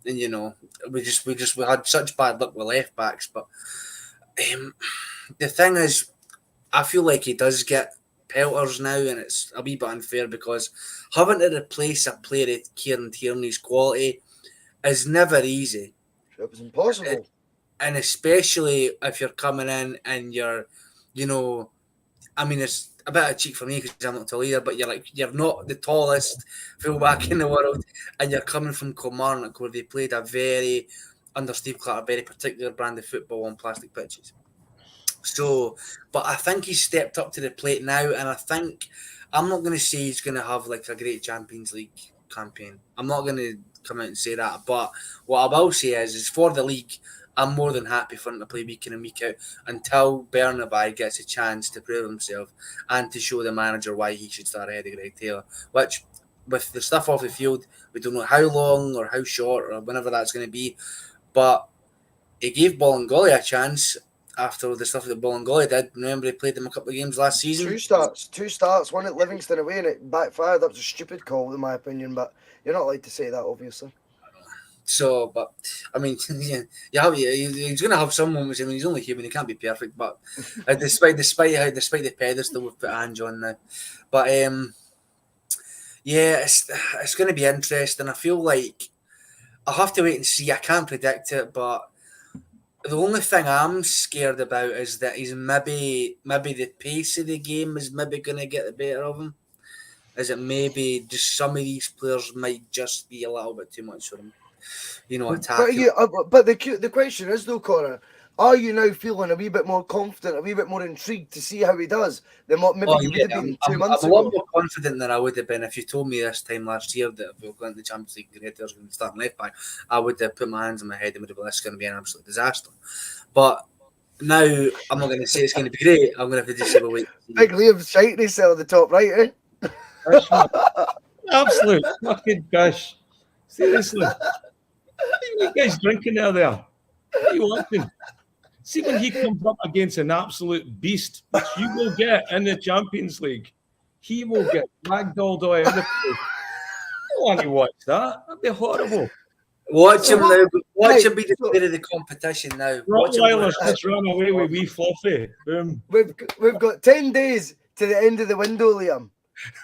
and we had such bad luck with left backs. But the thing is, I feel like he does get pelters now, and it's a wee bit unfair, because having to replace a player of Kieran Tierney's quality is never easy. It was impossible. And especially if you're coming in and you're, it's a bit of cheek for me because I'm not tall either, but you're not the tallest fullback in the world, and you're coming from Kilmarnock, where they played under Steve Clark, a very particular brand of football on plastic pitches. So, but I think he's stepped up to the plate now, and I think, I'm not going to say he's going to have like a great Champions League campaign. I'm not going to come out and say that, but what I will say is for the league, I'm more than happy for him to play week in and week out until Bernabei gets a chance to prove himself and to show the manager why he should start ahead of Greg Taylor, which, with the stuff off the field, we don't know how long or how short or whenever that's going to be, but he gave Bolingoli a chance after the stuff that Bolingoli did. Remember, he played them a couple of games last season? Two starts, one at Livingston away, and it backfired. That was a stupid call, in my opinion, but you're not allowed to say that, obviously. So, but, I mean, he's going to have some moments. I mean, he's only human, he can't be perfect, but despite the pedestal we've put Ange on now. But, it's going to be interesting. I feel like I'll have to wait and see. I can't predict it, but the only thing I'm scared about is that he's maybe the pace of the game is maybe going to get the better of him. Is it maybe just some of these players might just be a little bit too much for him? Attacking. But the question is, though, Connor, are you now feeling a wee bit more confident, a wee bit more intrigued to see how he does than what maybe you would have been 2 months ago? I'm a lot more confident than I would have been if you told me this time last year that if we were going to the Champions League, Greg Taylor's going to start in left back. I would have put my hands on my head and would have been, this is going to be an absolute disaster. But now I'm not going to say it's going to be great. I'm going to have to just say, well, wait. Big Liam's shite himself at the top right, eh? Absolute fucking gosh. Seriously. What are you guys drinking out there? What are you watching? See, when he comes up against an absolute beast, which you will get in the Champions League, he will get ragdolled away in the place. I don't want to watch that. That'd be horrible. Watch him now. Watch him be the player of the competition now. Rottweilers just run away with wee Fluffy. Boom. We've got 10 days to the end of the window, Liam.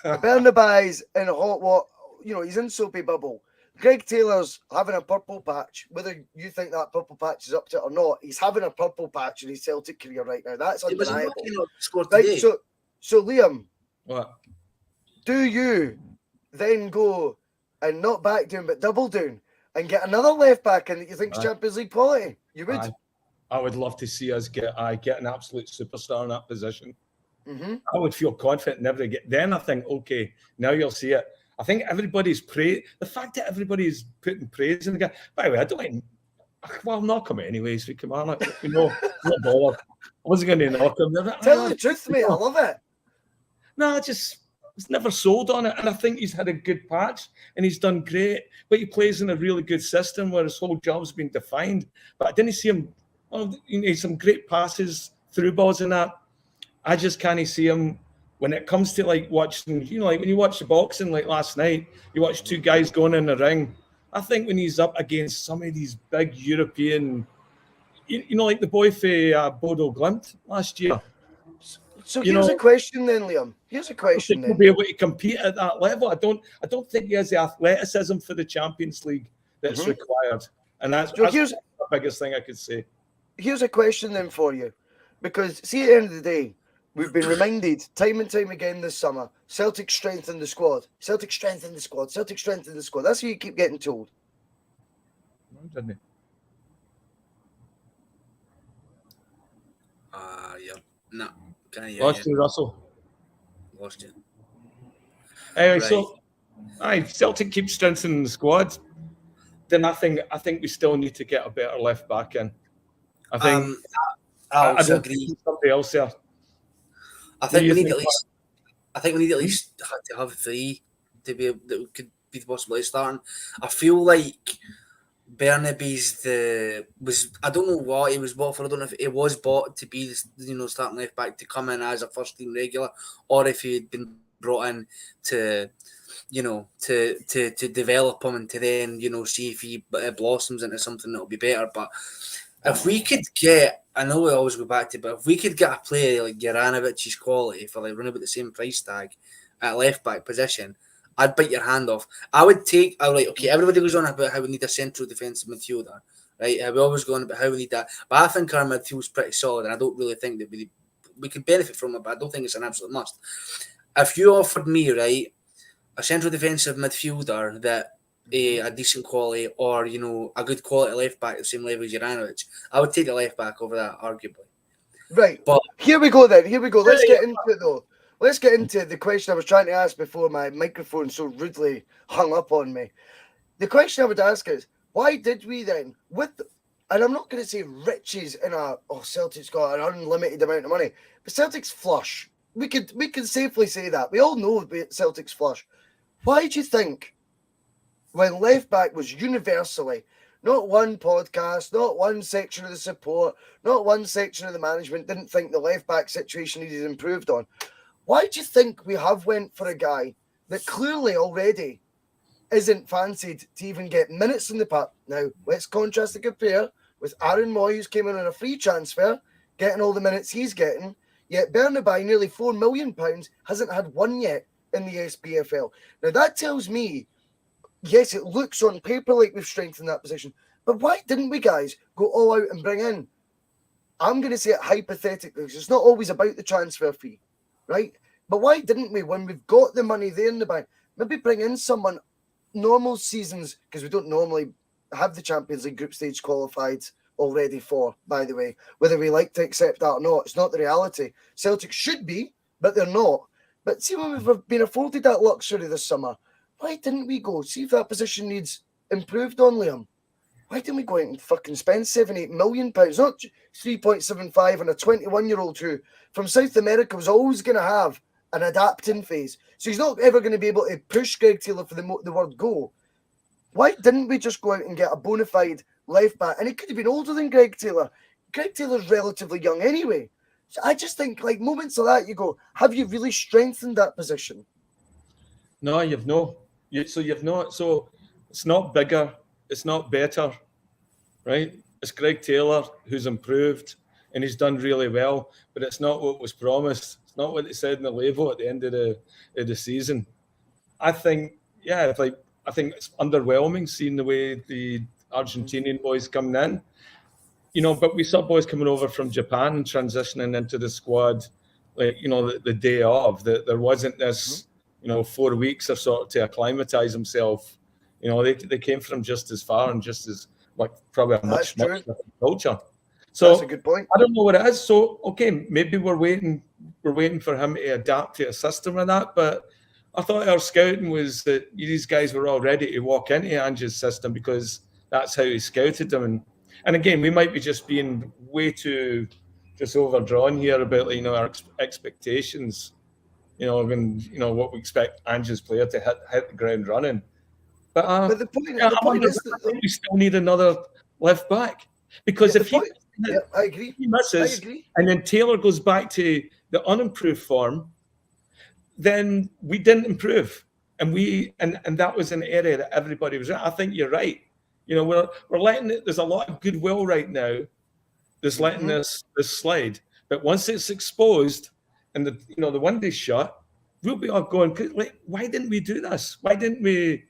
Bernabei's in a hot water. He's in soapy bubble. Greg Taylor's having a purple patch. Whether you think that purple patch is up to it or not, he's having a purple patch in his Celtic career right now. That's undeniable. Right, so Liam, what? Do you then go and not back down but double down and get another left back in that you think's Champions League quality? You would. I would love to see us get an absolute superstar in that position. Mm-hmm. I would feel confident never again. Then I think, okay, now you'll see it. I think everybody's the fact that everybody's putting praise in the guy. By the way, I don't like. Well, knock him anyways. We come on, not bother. I wasn't going to knock him. Tell the truth, mate. I love it. No, I just was never sold on it, and I think he's had a good patch and he's done great. But he plays in a really good system where his whole job's been defined. But I didn't see him. Some great passes, through balls, and that. I just can't see him. When it comes to watching, when you watch the boxing last night, you watch two guys going in the ring. I think when he's up against some of these big European, like the boy for Bodo Glimt last year. So here's a question then, Liam. Here's a question. He'll be able to compete at that level. I don't think he has the athleticism for the Champions League that's required, and that's the biggest thing I could say. Here's a question then for you, because see, at the end of the day, we've been reminded time and time again this summer, Celtic strengthened the squad. Celtic strengthened the squad. Celtic strengthened the squad. That's what you keep getting told. No, didn't he? Yeah. No. Lost you, Russell. Lost you. Anyway, Right. so Celtic keep strengthening the squad. Then I think we still need to get a better left back in. I think I don't agree. think somebody else there. I think we need at least to have three to be able, that could be the possibility of starting. I feel like Bernaby's I don't know what he was bought for. I don't know if he was bought to be starting left back to come in as a first team regular, or if he'd been brought in to develop him and to then see if he blossoms into something that'll be better. But if we could get, I know we always go back to, but if we could get a player like Juranovic's quality for like running about the same price tag at left back position, I'd bite your hand off. Okay, everybody goes on about how we need a central defensive midfielder, right? We always go on about how we need that. But I think our midfield's pretty solid, and I don't really think that we could benefit from it, but I don't think it's an absolute must. If you offered me, right, a central defensive midfielder that a decent quality or, a good quality left back at the same level as Juranovic, I would take the left back over that, arguably. Right. But here we go then. Let's get into it, though. Let's get into the question I was trying to ask before my microphone so rudely hung up on me. The question I would ask is, why did we then, and I'm not going to say riches in Celtic's got an unlimited amount of money, but Celtic's flush. We could safely say that. We all know Celtic's flush. Why do you think when left back was universally, not one podcast, not one section of the support, not one section of the management didn't think the left back situation needed improved on? Why do you think we have went for a guy that clearly already isn't fancied to even get minutes in the park? Now, let's contrast and compare with Aaron Moy, who's came in on a free transfer, getting all the minutes he's getting, yet Bernaby, nearly £4 million, hasn't had one yet in the SPFL. Now, that tells me, yes, it looks on paper like we've strengthened that position, but why didn't we, guys, go all out and bring in? I'm going to say it hypothetically, because it's not always about the transfer fee, right? But why didn't we, when we've got the money there in the bank, maybe bring in someone normal seasons, because we don't normally have the Champions League group stage qualified already for, by the way, whether we like to accept that or not. It's not the reality. Celtic should be, but they're not. But see, when we've been afforded that luxury this summer, why didn't we go see if that position needs improved on, Liam? Why didn't we go out and fucking spend £7-8 million? Not 3.75 on a 21-year-old who from South America was always going to have an adapting phase. So he's not ever going to be able to push Greg Taylor for the word go. Why didn't we just go out and get a bona fide left back? And he could have been older than Greg Taylor. Greg Taylor's relatively young anyway. So I just think, like, moments like that, you go, have you really strengthened that position? No, you've not. You've not. So it's not bigger. It's not better, right? It's Greg Taylor who's improved and he's done really well, but it's not what was promised. It's not what they said in the label at the end of the season. I think it's underwhelming seeing the way the Argentinian boys coming in. But we saw boys coming over from Japan and transitioning into the squad, like, the day of. There wasn't this, 4 weeks or sort of to acclimatise himself. They came from just as far and just as, like, probably a much different culture. So that's a good point. I don't know what it is. So, okay, maybe we're waiting for him to adapt to a system or that, but I thought our scouting was that these guys were all ready to walk into Ange's system because that's how he scouted them. And again, we might be just being way too just overdrawn here about our expectations. What we expect Ange's player to hit the ground running. But the point is that we still need another left back because I agree. He misses, and then Taylor goes back to the unimproved form, then we didn't improve, and that was an area that everybody was right. I think you're right. We're letting it. There's a lot of goodwill right now. That's letting this slide, but once it's exposed and the window's shut, we'll be all going, like, why didn't we do this? Why didn't we?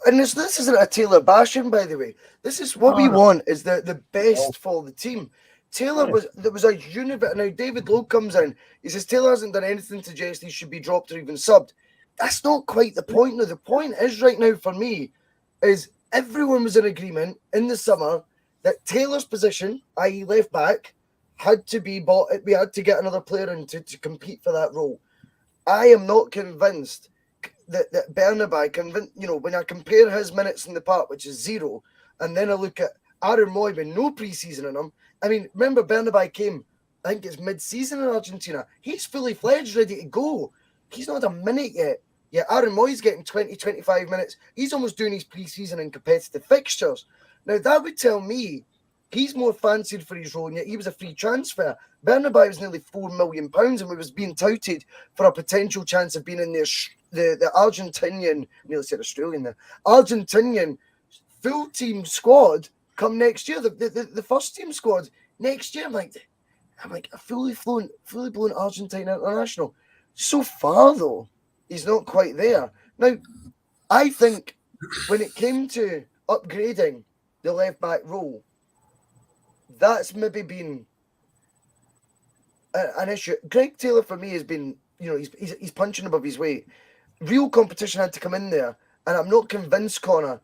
And this isn't a Taylor bashing, by the way. This is what we want, is the best for the team. Taylor there was a unit. Now David Lowe comes in. He says Taylor hasn't done anything to suggest he should be dropped or even subbed. That's not quite the point. No, the point is right now for me is everyone was in agreement in the summer that Taylor's position, i.e. left back, had to be bought. We had to get another player in to compete for that role. I am not convinced that Bernaby, when I compare his minutes in the park, which is 0, and then I look at Aaron Moy with no preseason in him. I mean, remember Bernaby came, I think it's mid-season in Argentina. He's fully fledged, ready to go. He's not a minute yet. Yeah, Aaron Moy's getting 20, 25 minutes. He's almost doing his pre-season in competitive fixtures. Now, that would tell me he's more fancied for his role, and yet he was a free transfer. Bernabei was nearly £4 million, and we was being touted for a potential chance of being in the Argentinian, nearly said Australian there, Argentinian full team squad come next year, the first team squad next year. I'm like a fully blown Argentine international. So far, though, he's not quite there. Now, I think when it came to upgrading the left-back role, that's maybe been an issue. Greg Taylor, for me, has been, he's punching above his weight. Real competition had to come in there, and I'm not convinced, Connor,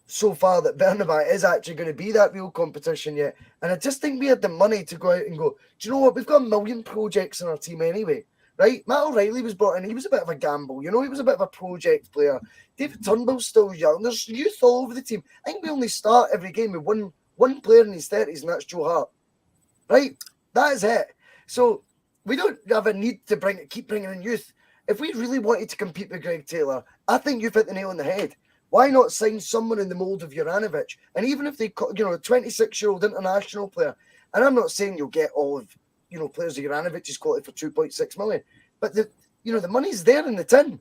so far that Bernabei is actually going to be that real competition yet. And I just think we had the money to go out and go, do you know what? We've got a million projects in our team anyway. Right, Matt O'Reilly was brought in. He was a bit of a gamble, he was a bit of a project player. David Turnbull's still young. There's youth all over the team. I think we only start every game with one player in his 30s, and that's Joe Hart. Right, that is it. So we don't have a need to keep bringing in youth. If we really wanted to compete with Greg Taylor, I think you've hit the nail on the head. Why not sign someone in the mould of Juranovic? And even if they, a 26-year-old international player, and I'm not saying you'll get all of players of Juranovic's quality for 2.6 million. But the money's there in the tin.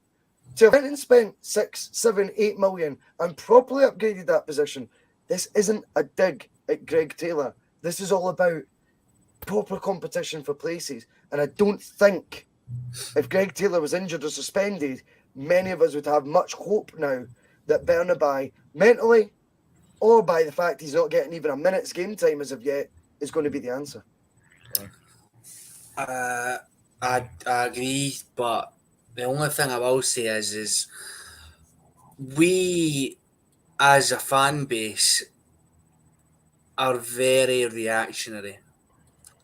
To have went and spent 6, 7, 8 million and properly upgraded that position, this isn't a dig at Greg Taylor. This is all about proper competition for places. And I don't think if Greg Taylor was injured or suspended, many of us would have much hope now that Bernabei, mentally or by the fact he's not getting even a minute's game time as of yet, is going to be the answer. I agree, but the only thing I will say is we as a fan base are very reactionary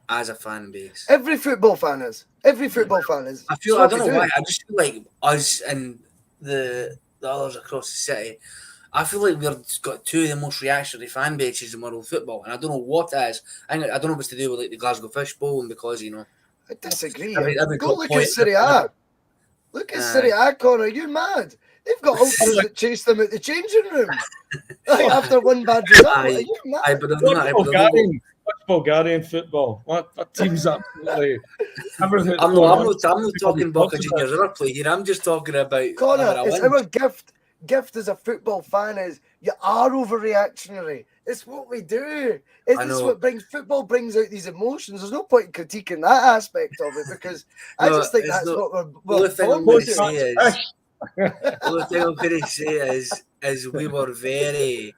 as a fan base. Every football fan is. I don't know why. I just feel like us and the others across the city, I feel like we've got two of the most reactionary fan bases in world football, and I don't know what it is. I don't know if it's to do with like the Glasgow Fishbowl, and because I disagree. Every Go look at Serie A. Look at Serie A, Connor. You're mad. They've got ultras that chase them out the changing room after one bad result. Are you mad? What's Bulgarian football? What team's absolutely everything? I'm not talking Boca Juniors or play here. I'm just talking about Connor. It's our gift as a football fan is you are overreactionary. It's what we do. It's what football brings out these emotions. There's no point in critiquing that aspect of it because I just think that's what we're the thing I'm going to say is the only thing I'm going to say is we were very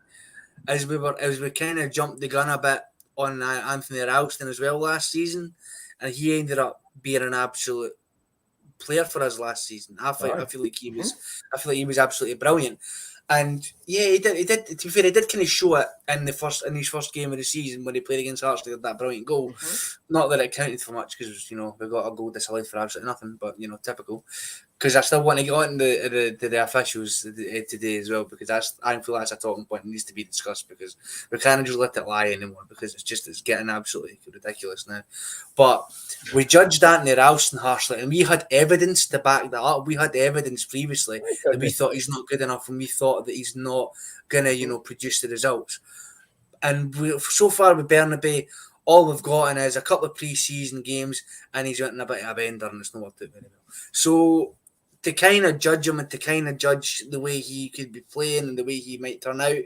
as we kind of jumped the gun a bit on Anthony Ralston as well last season, and he ended up being an absolute player for us last season. I feel like he was absolutely brilliant. And yeah, he did. To be fair, he did kind of show it in his first game of the season when he played against Hearts. He had that brilliant goal. Not that it counted for much because we got a goal disallowed for absolutely nothing. But typical. Because I still want to get on the officials today as well, because I feel that's a talking point that needs to be discussed, because we can't just let it lie anymore, because it's getting absolutely ridiculous now. But we judged Anthony Ralston harshly, and we had evidence to back that up. We had evidence previously that we thought he's not good enough, and we thought that he's not going to produce the results. And so far with Bernabei, all we've gotten is a couple of pre-season games, and he's went in a bit of a bender, and it's not worked out very well. So to kind of judge him and to kind of judge the way he could be playing and the way he might turn out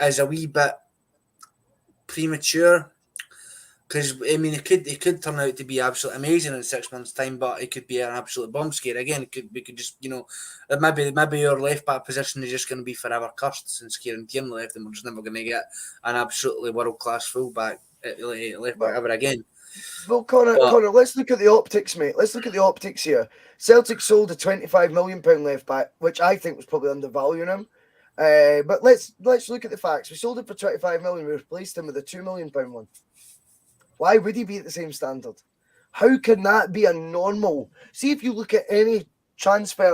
is a wee bit premature. Because it could turn out to be absolutely amazing in 6 months' time, but it could be an absolute bomb scare again. We could just maybe your left back position is just going to be forever cursed since Kieran Tierney left, and we're just never going to get an absolutely world class fullback left back ever again. Well, Connor, let's look at the optics, mate. Let's look at the optics here. Celtic sold a £25 million left back, which I think was probably undervaluing him. But let's look at the facts. We sold it for £25 million. We replaced him with a £2 million one. Why would he be at the same standard? How can that be a normal? See, if you look at any transfer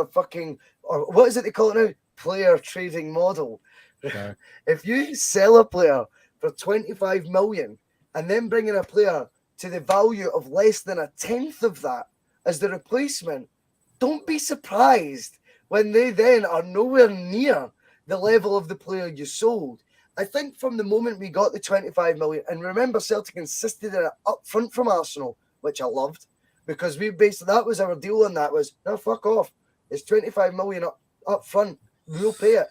or what is it they call it now? Player trading model. Okay. If you sell a player for 25 million and then bring in a player to the value of less than a tenth of that as the replacement, don't be surprised when they then are nowhere near the level of the player you sold. I think from the moment we got the 25 million, and remember Celtic insisted on it up front from Arsenal, which I loved, because we basically, that was our deal on that was, no, fuck off. It's 25 million up front. We'll pay it.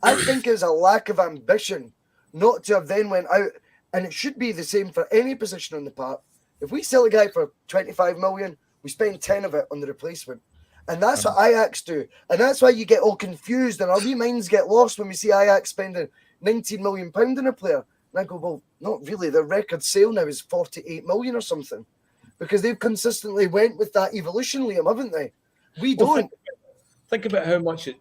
I think it's a lack of ambition not to have then went out, and it should be the same for any position on the park. If we sell a guy for 25 million, we spend 10 of it on the replacement. And that's what Ajax do. And that's why you get all confused and our wee minds get lost when we see Ajax spending 19 million pound on a player. And I go, well, not really. Their record sale now is 48 million or something. Because they've consistently went with that evolution, Liam, haven't they? We don't. Think about how much it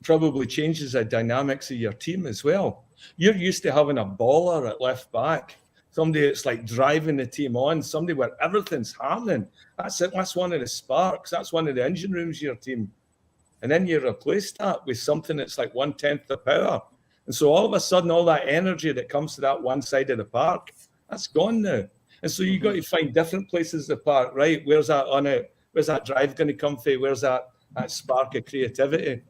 probably changes the dynamics of your team as well. You're used to having a baller at left back, somebody that's like driving the team on, somebody where everything's happening. That's it. That's one of the sparks. That's one of the engine rooms of your team. And then you replace that with something that's like 1/10 the power. And so all of a sudden, all that energy that comes to that one side of the park, that's gone now. And so you got to find different places of the park, right? Where's that on it? Where's that drive going to come from? Where's that spark of creativity?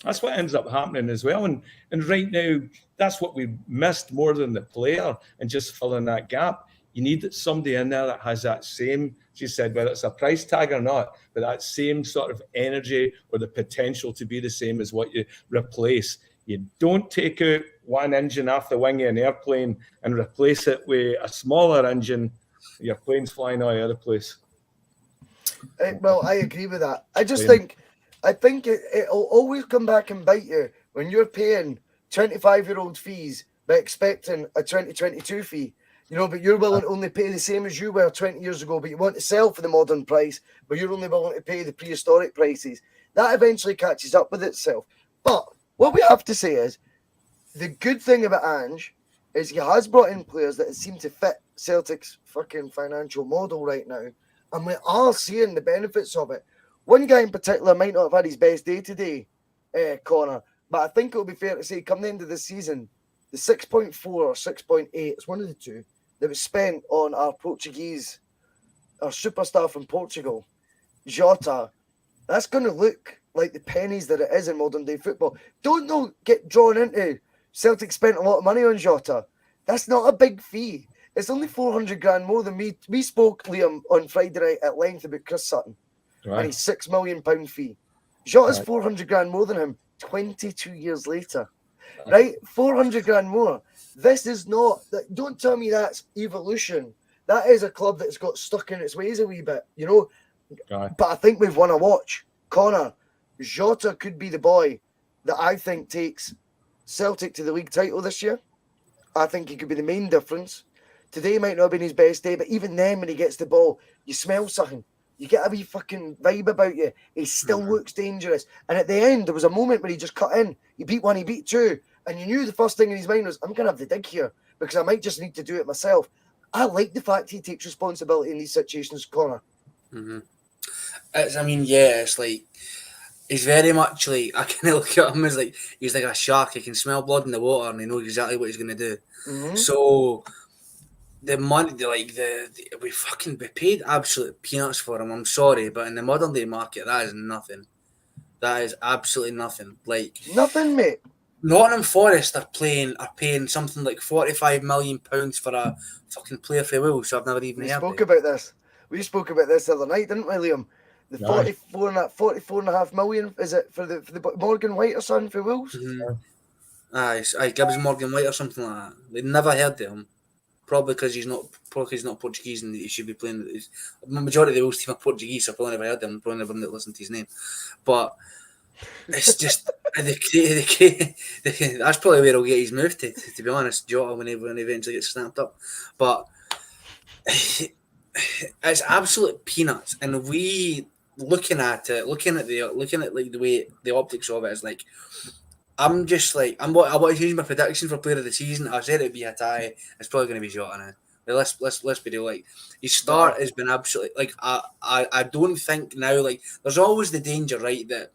That's what ends up happening as well. And right now, that's what we missed more than the player and just filling that gap. You need somebody in there that has that same, she said, whether it's a price tag or not, but that same sort of energy or the potential to be the same as what you replace. You don't take out one engine off the wing of an airplane and replace it with a smaller engine. Your plane's flying all over the place. Well, I agree with that. I just think it'll always come back and bite you when you're paying 25-year-old fees by expecting a 2022 fee. You know, but you're willing to only pay the same as you were 20 years ago, but you want to sell for the modern price, but you're only willing to pay the prehistoric prices. That eventually catches up with itself. But what we have to say is, the good thing about Ange is he has brought in players that seem to fit Celtic's fucking financial model right now, and we are seeing the benefits of it. One guy in particular might not have had his best day today, Connor, but I think it'll be fair to say, come the end of the season, the 6.4 or 6.8, it's one of the two, that was spent on our superstar from Portugal, Jota, that's going to look like the pennies that it is in modern day football. Don't get drawn into Celtic spent a lot of money on Jota. That's not a big fee. It's only 400 grand more than we spoke, Liam, on Friday night at length about Chris Sutton. Right. And his £6 million fee. Jota's 400 grand more than him 22 years later. Right? 400 grand more. This is not, don't tell me that's evolution. That is a club that's got stuck in its ways a wee bit, you know. Right. But I think we've won a watch. Connor, Jota could be the boy that I think takes Celtic to the league title this year. I think he could be the main difference. Today might not have been his best day, but even then when he gets the ball, you smell something. You get a wee fucking vibe about you. He still looks dangerous. And at the end, there was a moment where he just cut in. He beat one, he beat two. And you knew the first thing in his mind was, I'm going to have the dig here because I might just need to do it myself. I like the fact he takes responsibility in these situations, Connor. Mm-hmm. It's like, he's very much like, I kind of look at him as like, he's like a shark. He can smell blood in the water and he knows exactly what he's going to do. Mm-hmm. So the money, we paid absolute peanuts for him. I'm sorry, but in the modern day market, that is nothing. That is absolutely nothing. Like nothing, mate. Nottingham Forest are paying something like £45 million for a fucking player for Wolves. So I've never even heard. We spoke about this the other night, didn't we, Liam? The 44.5 million, is it for the Morgan White or something for Wolves? Mm-hmm. Aye, Gibbs Morgan White or something like that. They never heard of him. Probably because he's not Portuguese and he should be playing. The majority of the Wolves team are Portuguese, so I've probably never heard of him. Probably never listened to his name. But it's just that's probably where he'll get his move to be honest, Jota, when he eventually gets snapped up. But it's absolute peanuts, and we looking at like the way the optics of it is like. I want to change my prediction for player of the season. I said it'd be a tie. It's probably going to be Jota now. Let's be real. Like his start has been absolutely like I don't think now like there's always the danger, right, that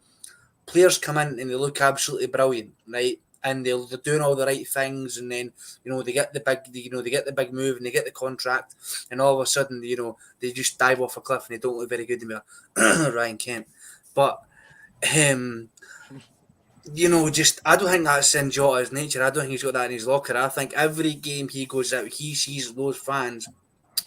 players come in and they look absolutely brilliant, right, and they're doing all the right things, and then they get the big move and they get the contract, and all of a sudden they just dive off a cliff and they don't look very good to me. Ryan Kent, but just I don't think that's in Jota's nature. I don't think he's got that in his locker. I think every game he goes out, he sees those fans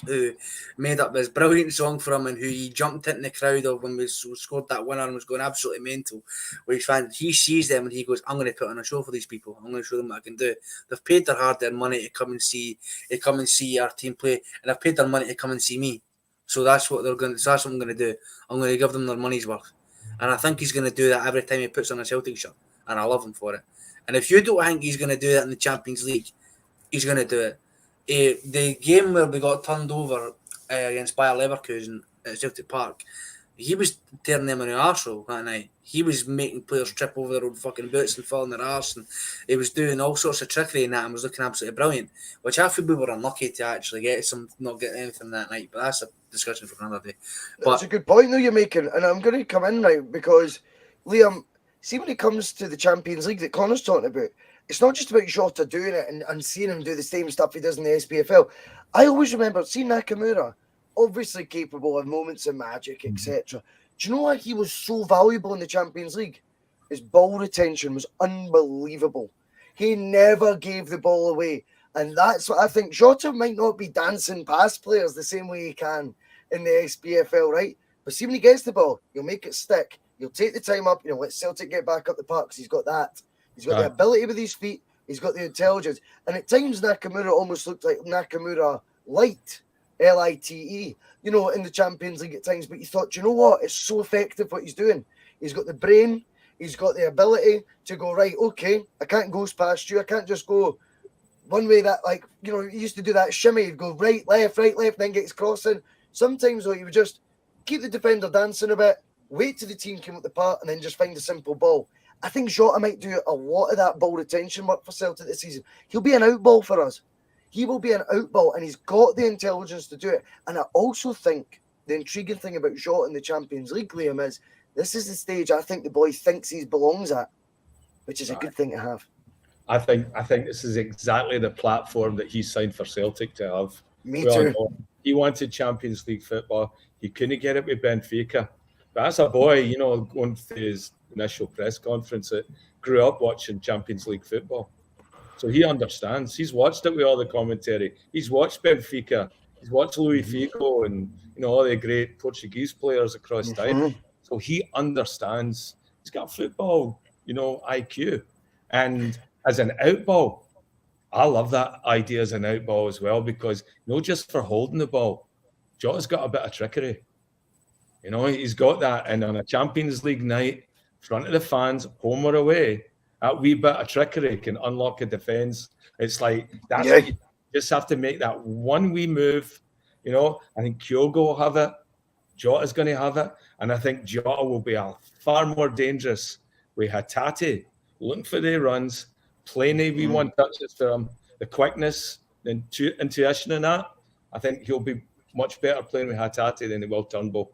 who made up this brilliant song for him and who he jumped in the crowd of when we scored that winner and was going absolutely mental. Where he's fans, he sees them and he goes, "I'm going to put on a show for these people. I'm going to show them what I can do. They've paid their hard-earned money to come and see our team play, and I've paid their money to come and see me. So that's what they're going. So that's what I'm going to do. I'm going to give them their money's worth." And I think he's going to do that every time he puts on a Celtic shirt. And I love him for it. And if you don't think he's going to do that in the Champions League, he's going to do it. The game where we got turned over against Bayer Leverkusen at Celtic Park, he was tearing them in the arsehole that night. He was making players trip over their own fucking boots and fall on their arse, and he was doing all sorts of trickery in that and was looking absolutely brilliant, which I feel we were unlucky to actually not get anything that night, but that's a discussion for another day. But that's a good point though you're making, and I'm going to come in now because, Liam, see when it comes to the Champions League that Connor's talking about, it's not just about Jota doing it and seeing him do the same stuff he does in the SPFL. I always remember seeing Nakamura, obviously capable of moments of magic, etc. Do you know why he was so valuable in the Champions League? His ball retention was unbelievable. He never gave the ball away. And that's what I think. Jota might not be dancing past players the same way he can in the SPFL, right? But see when he gets the ball, he'll make it stick. He'll take the time up, let Celtic get back up the park because he's got that. He's got the ability with his feet. He's got the intelligence. And at times, Nakamura almost looked like Nakamura Light, Lite, in the Champions League at times. But you thought, you know what? It's so effective what he's doing. He's got the brain. He's got the ability to go, right, okay, I can't go past you. I can't just go one way that, he used to do that shimmy. He'd go right, left, then gets crossing. Sometimes, though, he would just keep the defender dancing a bit, wait till the team came up the park, and then just find a simple ball. I think Jota might do a lot of that ball retention work for Celtic this season. He'll be an outball for us. He will be an outball, and he's got the intelligence to do it. And I also think the intriguing thing about Jota in the Champions League, Liam, is this is the stage I think the boy thinks he belongs at, which is a good thing to have. I think this is exactly the platform that he signed for Celtic to have. Me too. He wanted Champions League football. He couldn't get it with Benfica. But as a boy, going to his initial press conference, it grew up watching Champions League football. So he understands. He's watched it with all the commentary. He's watched Benfica. He's watched Luis Figo and all the great Portuguese players across time. So he understands. He's got football, IQ. And as an outball, I love that idea as an outball as well, because not just for holding the ball, Jota's got a bit of trickery. He's got that. And on a Champions League night, front of the fans, home or away, that wee bit of trickery can unlock a defence. It's like that's what you just have to make that one wee move. I think Kyogo will have it. Jota's going to have it. And I think Jota will be far more dangerous with Hatate looking for the runs, playing the wee one touches for him, the quickness, the intuition and that. I think he'll be much better playing with Hatate than he will Turnbull.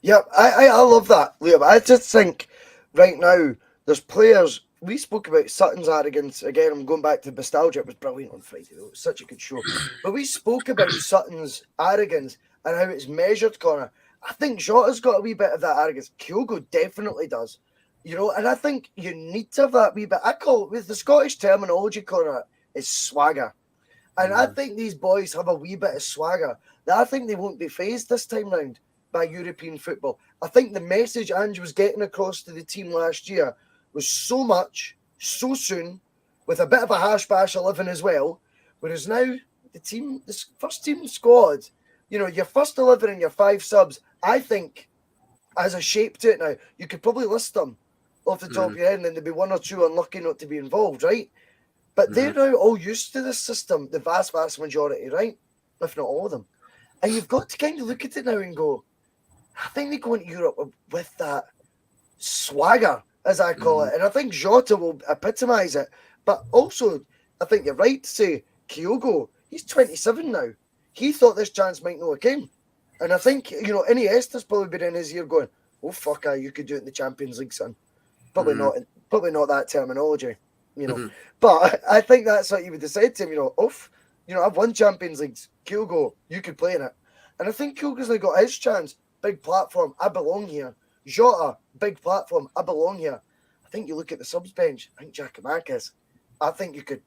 Yeah, I love that, Liam. I just think right now there's players. We spoke about Sutton's arrogance. Again, I'm going back to nostalgia. It was brilliant on Friday, though. It was such a good show. But we spoke about Sutton's arrogance and how it's measured, Connor. I think Jota's got a wee bit of that arrogance. Kyogo definitely does. And I think you need to have that wee bit. I call it, with the Scottish terminology, Connor, is swagger. And I think these boys have a wee bit of swagger that I think they won't be fazed this time round by European football. I think the message Ange was getting across to the team last year was so much, so soon, with a bit of a hash bash 11 as well, whereas now the first team squad, your first 11 and your 5 subs, I think, has a shape to it now. You could probably list them off the top of your head, and then there'd be 1 or 2 unlucky not to be involved, right? But they're now all used to this system, the vast majority, right? If not all of them. And you've got to kind of look at it now and go, I think they go into Europe with that swagger, as I call it. And I think Jota will epitomise it. But also, I think you're right to say, Kyogo, he's 27 now. He thought this chance might not have came. And I think, Iniesta's probably been in his ear going, oh, fuck, you could do it in the Champions League, son. Probably not that terminology, But I think that's what you would have said to him, I've won Champions Leagues. Kyogo, you could play in it. And I think Kyogo's now got his chance. Big platform. I belong here. Jota, big platform. I belong here. I think you look at the subs bench. I think Giakoumakis. I think you could,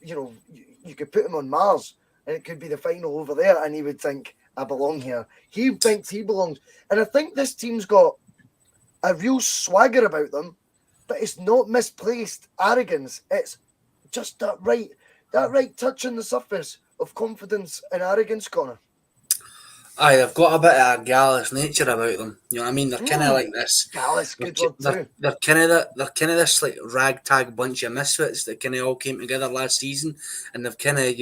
you could put him on Mars, and it could be the final over there, and he would think, I belong here. He thinks he belongs, and I think this team's got a real swagger about them, but it's not misplaced arrogance. It's just that right touch on the surface of confidence and arrogance, Connor. Aye, they've got a bit of a gallus nature about them. You know what I mean? They're kind of like this. Gallus, good word too. They're kind of this like ragtag bunch of misfits that kind of all came together last season, and they've kind of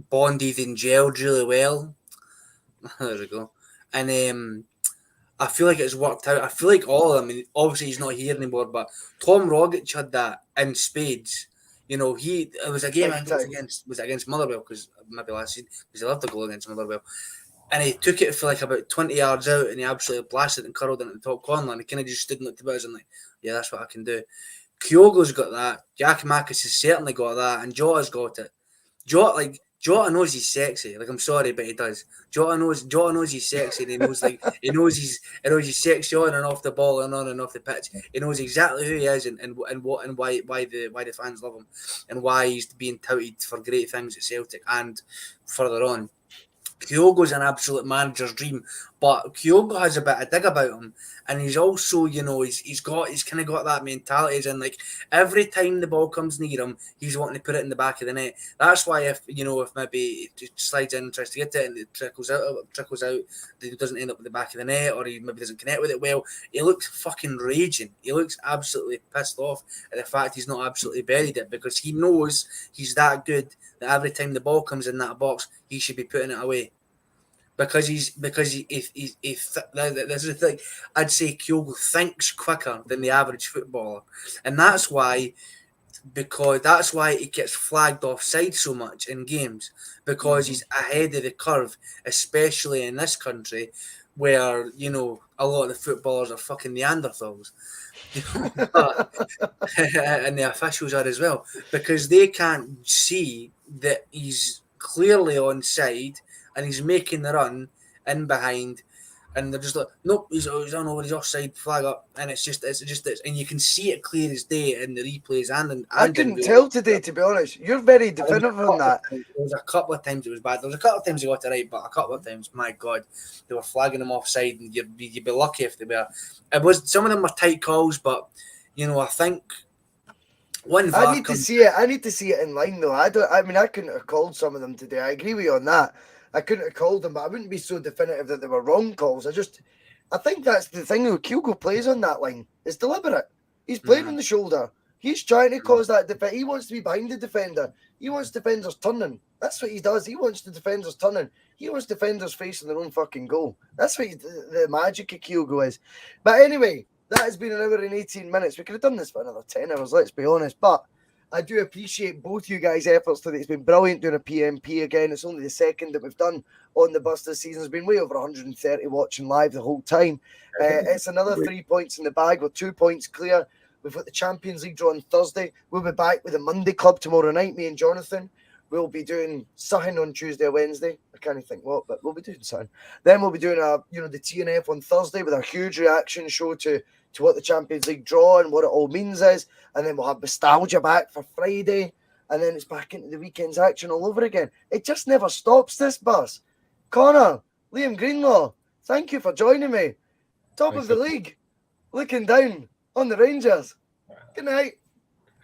bonded and gelled really well. There we go. And I feel like it's worked out. I feel like all of them. I mean, obviously he's not here anymore, but Tom Rogic had that in spades. You know, it was a game. I think it was against Motherwell, because maybe last season, because he loved the goal against Motherwell, and he took it for like about 20 yards out, and he absolutely blasted and curled into the top corner, and he kind of just stood and looked about us and like, yeah, that's what I can do. Kyogo's got that. Giakoumakis has certainly got that, and Jota's got it. Jota knows he's sexy. Like, I'm sorry, but he does. Jota knows he's sexy, and he knows he's sexy on and off the ball and on and off the pitch. He knows exactly who he is and why the fans love him, and why he's being touted for great things at Celtic and further on. Kyogo's an absolute manager's dream, but Kyogo has a bit of dig about him, and he's also, he's kind of got that mentality, as in, like, every time the ball comes near him, he's wanting to put it in the back of the net. That's why if maybe it slides in and tries to get it and it trickles out, it doesn't end up in the back of the net, or he maybe doesn't connect with it well, he looks fucking raging. He looks absolutely pissed off at the fact he's not absolutely buried it, because he knows he's that good that every time the ball comes in that box, he should be putting it away. Because this is the thing. I'd say Kyogo thinks quicker than the average footballer, and that's why he gets flagged offside so much in games, because he's ahead of the curve, especially in this country where a lot of the footballers are fucking Neanderthals. And the officials are as well, because they can't see that he's clearly onside and he's making the run in behind, and they're just like, nope, he's on over, he's offside, flag up, and it's just and you can see it clear as day in the replays and I couldn't tell today, to be honest. You're very definitive on that. There was a couple of times it was bad. There was a couple of times he got it right, but a couple of times, my God, they were flagging him offside, and you'd be lucky if they were. Some of them were tight calls, but I think I need to see it in line, though. I couldn't have called some of them today. I agree with you on that. I couldn't have called them, but I wouldn't be so definitive that they were wrong calls. I think that's the thing. Kyogo plays on that line. It's deliberate. He's playing on the shoulder. He's trying to cause that defense. He wants to be behind the defender. He wants defenders turning. That's what he does. He wants the defenders turning. He wants defenders facing their own fucking goal. That's what the magic of Kyogo is. But anyway, that has been an hour and 18 minutes. We could have done this for another 10 hours, let's be honest. But I do appreciate both you guys' efforts today. It's been brilliant doing a P.M.P. again. It's only the second that we've done on the bus this season. There's been way over 130 watching live the whole time. It's another 3 points in the bag. We're 2 points clear. We've got the Champions League draw on Thursday. We'll be back with the Monday Club tomorrow night, me and Jonathan. We'll be doing something on Tuesday or Wednesday. I can't think what, but we'll be doing something. Then we'll be doing the TNF on Thursday with a huge reaction show to what the Champions League draw and what it all means is. And then we'll have nostalgia back for Friday. And then it's back into the weekend's action all over again. It just never stops, this bus. Connor, Liam Greenlaw, thank you for joining me. Top of the league, looking down on the Rangers. Good night.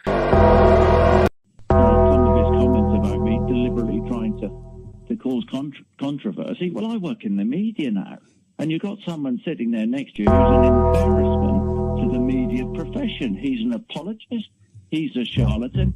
Some of his comments about me deliberately trying to cause controversy. Well, I work in the media now, and you've got someone sitting there next to you who's an embarrassment to the media profession. He's an apologist. He's a charlatan.